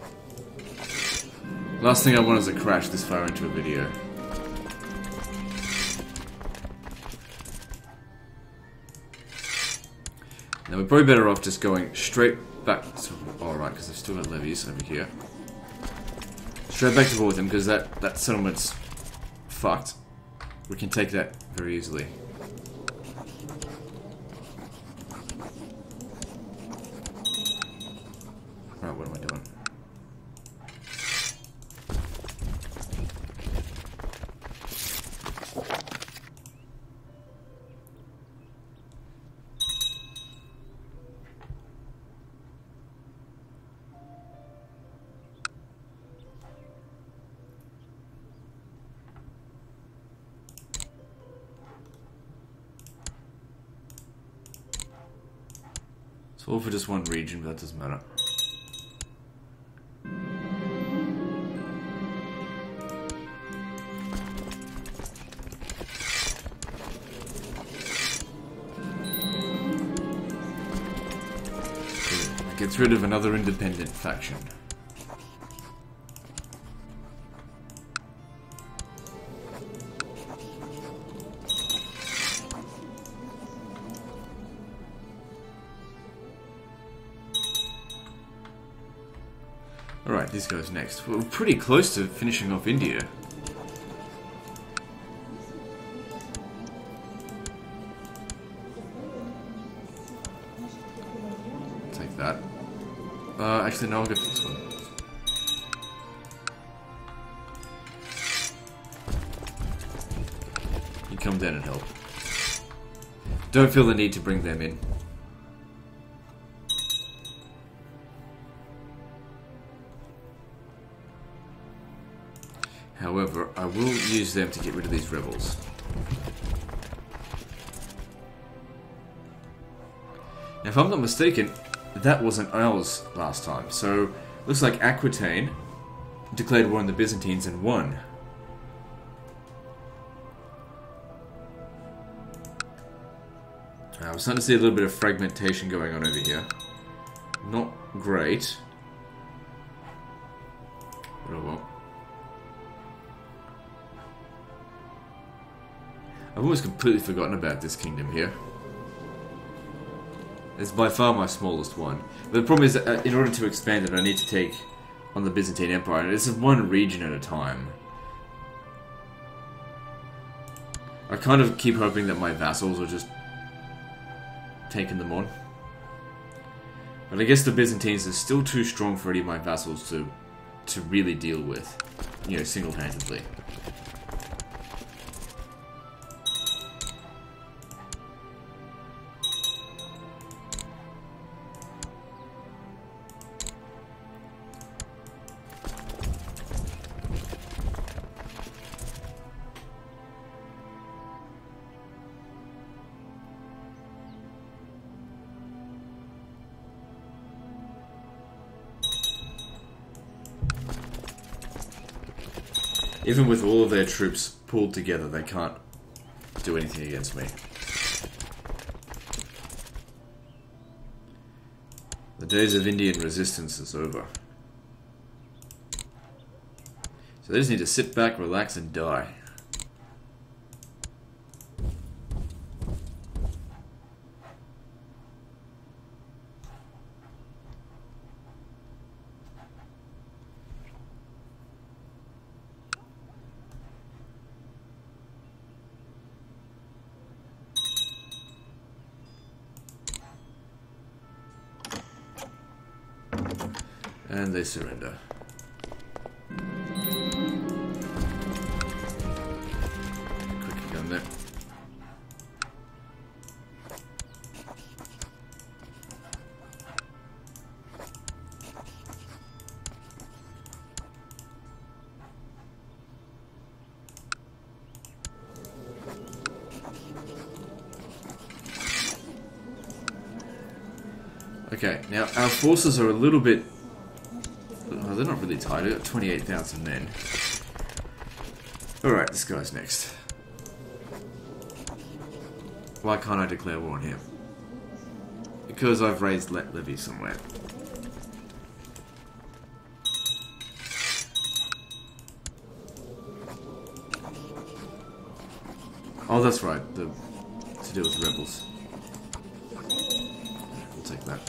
Last thing I want is a crash this far into a video. Now we're probably better off just going straight back to... Alright, because they've still got levies over here. Straight back to war with them, because that settlement's fucked. We can take that very easily. Right, what am I doing? It's all for just one region, but that doesn't matter. It gets rid of another independent faction. Alright, this goes next. We're pretty close to finishing off India. Take that. Actually, no, I'll go for this one. You come down and help. Don't feel the need to bring them in. However, I will use them to get rid of these rebels. Now, if I'm not mistaken, that wasn't ours last time. So, looks like Aquitaine declared war on the Byzantines and won. I'm starting to see a little bit of fragmentation going on over here. Not great. But oh well. I've almost completely forgotten about this kingdom here. It's by far my smallest one. But the problem is that in order to expand it, I need to take on the Byzantine Empire. And it's one region at a time. I kind of keep hoping that my vassals are just taking them on. But I guess the Byzantines are still too strong for any of my vassals to really deal with. You know, single-handedly. Even with all of their troops pulled together, they can't do anything against me. The days of Indian resistance is over. So they just need to sit back, relax, and die. And they surrender. Quick gun there. Okay, now our forces are a little bit... Oh, they're not really tight. They've got 28,000 men. Alright, this guy's next. Why can't I declare war on him? Because I've raised levies somewhere. Oh, that's right. To deal with the rebels. We'll take that.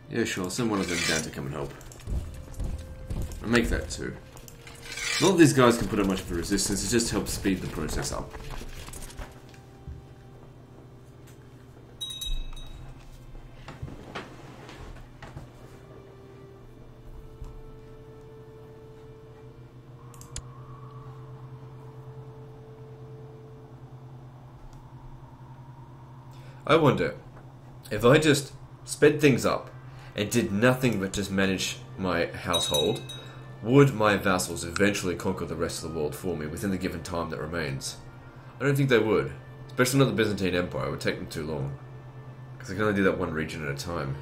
Yeah, sure, send one of them down to come and help. And make that too. Not that these guys can put up much of a resistance, it just helps speed the process up. I wonder, if I just sped things up and did nothing but just manage my household, would my vassals eventually conquer the rest of the world for me within the given time that remains? I don't think they would. Especially not the Byzantine Empire, it would take them too long. Because they can only do that one region at a time.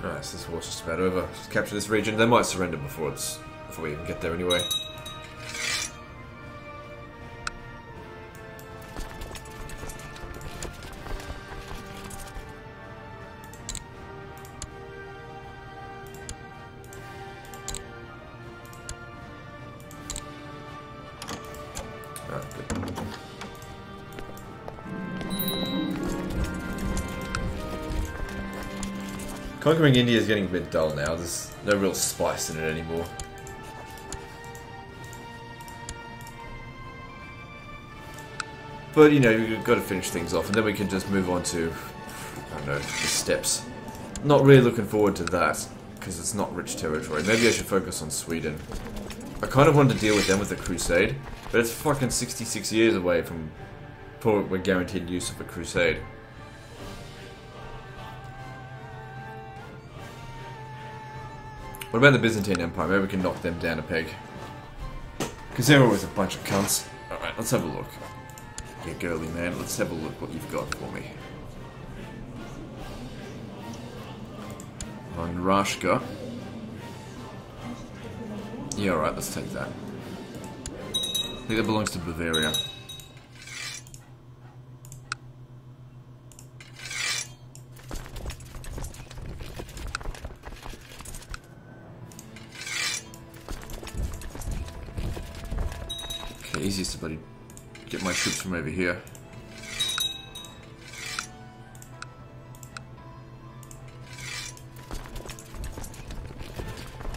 Nice, this war's just about over. Just capture this region. They might surrender before we even get there anyway. Conquering India is getting a bit dull now. There's no real spice in it anymore. But, you know, you've got to finish things off, and then we can just move on to, I don't know, the steppes. Not really looking forward to that, because it's not rich territory. Maybe I should focus on Sweden. I kind of wanted to deal with them with the Crusade, but it's fucking 66 years away from before we're guaranteed use of a Crusade. What about the Byzantine Empire? Maybe we can knock them down a peg. Because they're always a bunch of cunts. Alright, let's have a look. Yeah, girly man, let's have a look what you've got for me. On Rashka. Yeah, alright, let's take that. I think that belongs to Bavaria. Okay, easiest to bloody get my troops from over here.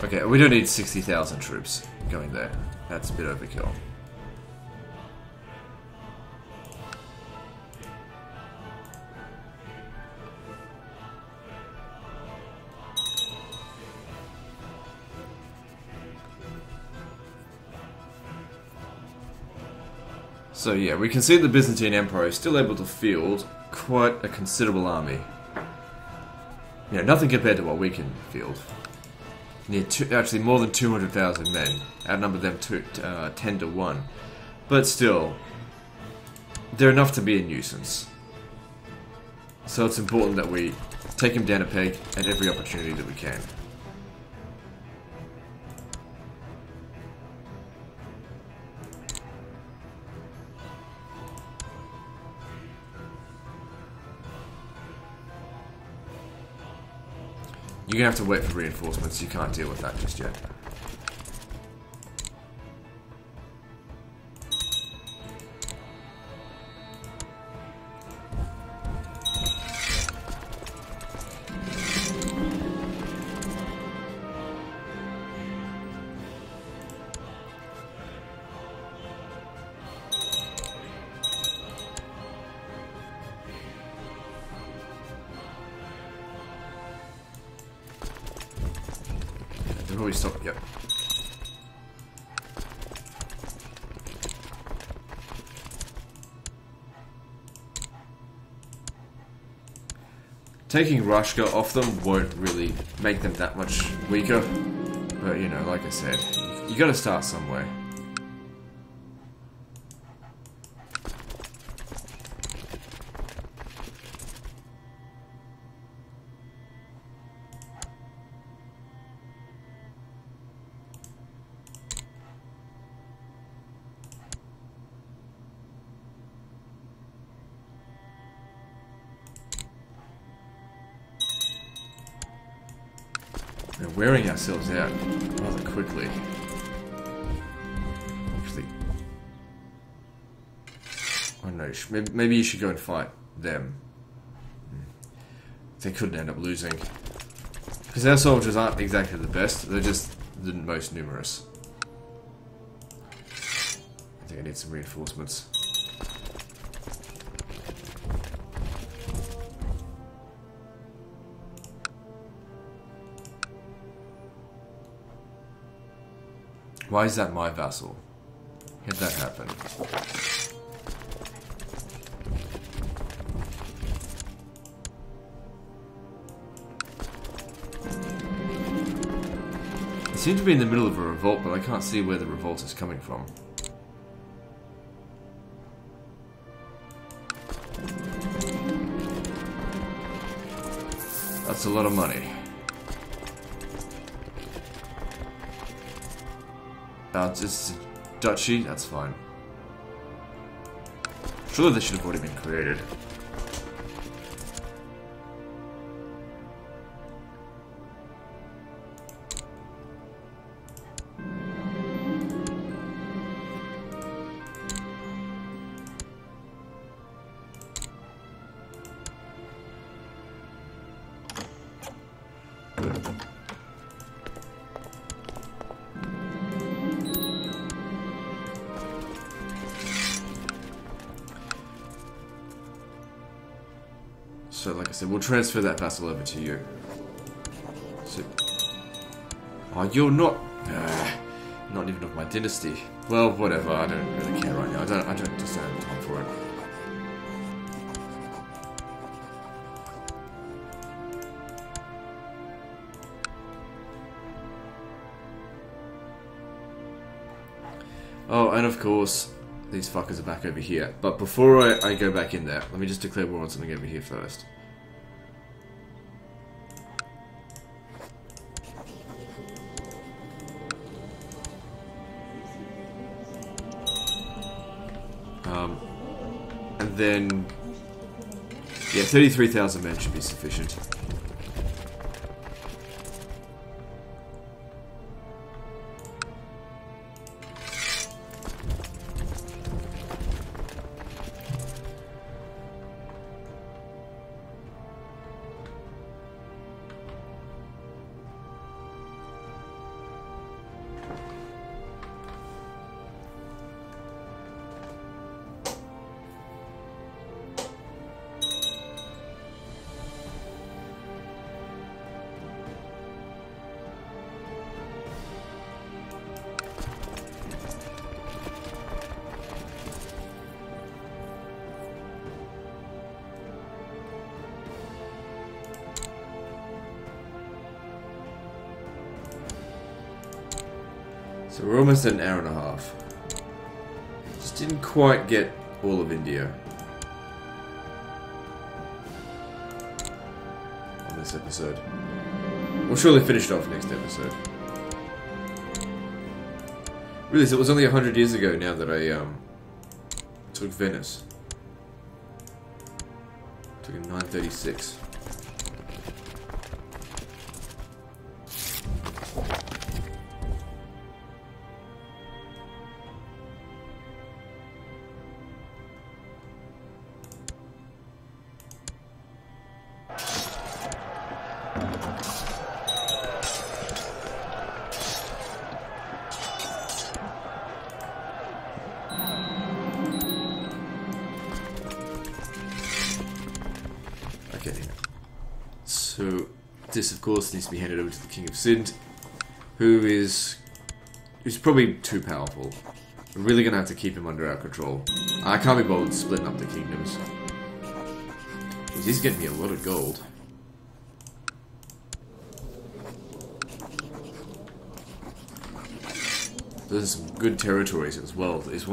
Okay, we don't need 60,000 troops going there. That's a bit overkill. So yeah, we can see the Byzantine Empire is still able to field quite a considerable army. Yeah, nothing compared to what we can field. Actually more than 200,000 men. Outnumber them 10 to 1. But still, they're enough to be a nuisance. So it's important that we take him down a peg at every opportunity that we can. You're gonna have to wait for reinforcements, you can't deal with that just yet. Before we stop, yep. Taking Rashka off them won't really make them that much weaker. But, you know, like I said, you gotta start somewhere. We're wearing ourselves out rather quickly. Actually, I don't know. Maybe you should go and fight them. They couldn't end up losing. Because our soldiers aren't exactly the best, they're just the most numerous. I think I need some reinforcements. Why is that my vassal? How did that happen? It seems to be in the middle of a revolt, but I can't see where the revolt is coming from. That's a lot of money. Just a duchy, that's fine. Surely this should have already been created. So, like I said, we'll transfer that vassal over to you. So, oh, you're not even of my dynasty. Well, whatever. I don't really care right now. I don't just have time for it. Oh, and of course, these fuckers are back over here. But before I go back in there, let me just declare war on something over here first. And then, yeah, 33,000 men should be sufficient. So we're almost at an hour and a half. Just didn't quite get all of India on this episode. We'll surely finish it off next episode. Really, so it was only 100 years ago now that I took Venice. Took in 936. So, this of course needs to be handed over to the King of Sind, who's probably too powerful. We're really gonna have to keep him under our control. I can't be bothered splitting up the kingdoms. Because he's getting me a lot of gold. There's some good territories as well. There's a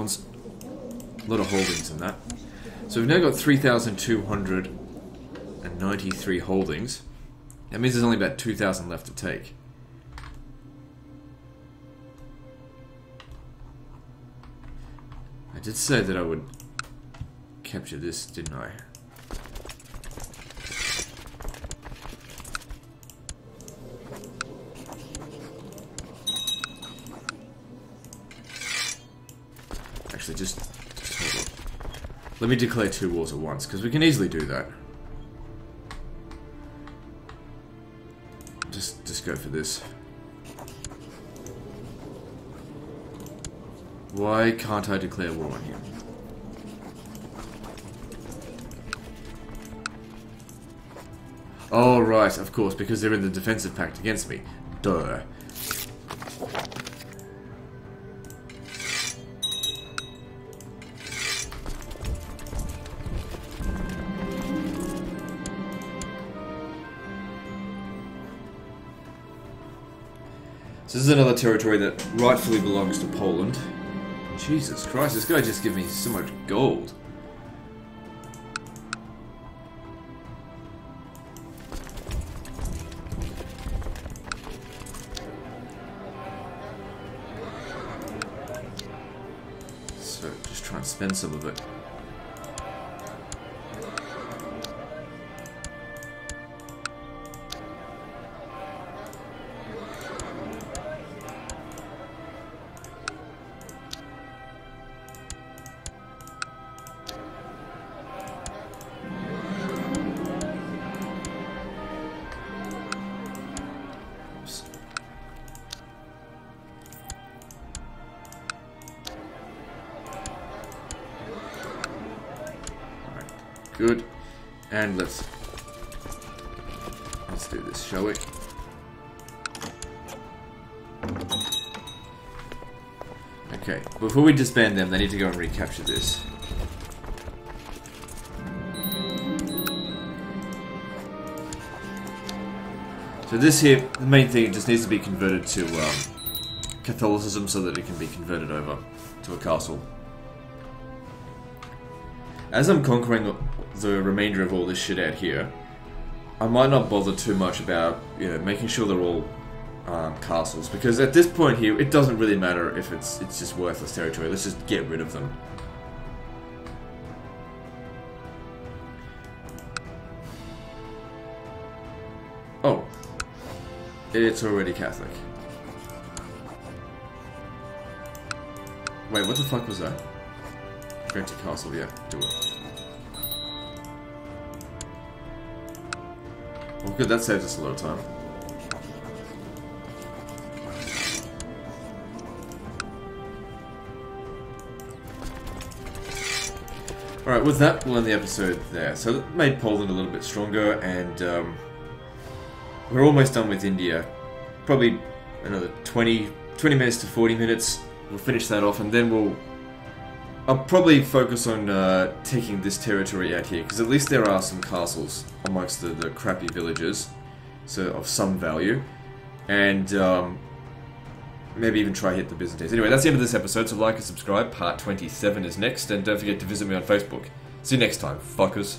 lot of holdings in that. So we've now got 3,293 holdings. That means there's only about 2,000 left to take. I did say that I would capture this, didn't I? Actually, just hold on. Let me declare 2 wars at once, because we can easily do that. Just go for this. Why can't I declare war on him? Oh, right, of course, because they're in the defensive pact against me. Duh. So this is another territory that rightfully belongs to Poland. Jesus Christ, this guy just gave me so much gold. So, just try and spend some of it. Good. And let's do this, shall we? Okay, before we disband them, they need to go and recapture this. So this here, the main thing, just needs to be converted to Catholicism so that it can be converted over to a castle. As I'm conquering the remainder of all this shit out here, I might not bother too much about, you know, making sure they're all castles, because at this point here, it doesn't really matter if it's just worthless territory. Let's just get rid of them. Oh, it's already Catholic. Wait, what the fuck was that? Grant to castle, yeah, do it. Well, good, that saves us a lot of time. Alright, with that, we'll end the episode there. So that made Poland a little bit stronger, and we're almost done with India. Probably another 20 minutes to 40 minutes. We'll finish that off, and then I'll probably focus on taking this territory out here, because at least there are some castles amongst the crappy villages, so of some value, and maybe even try hit the Byzantines. Anyway, that's the end of this episode, so like and subscribe. Part 27 is next, and don't forget to visit me on Facebook. See you next time, fuckers.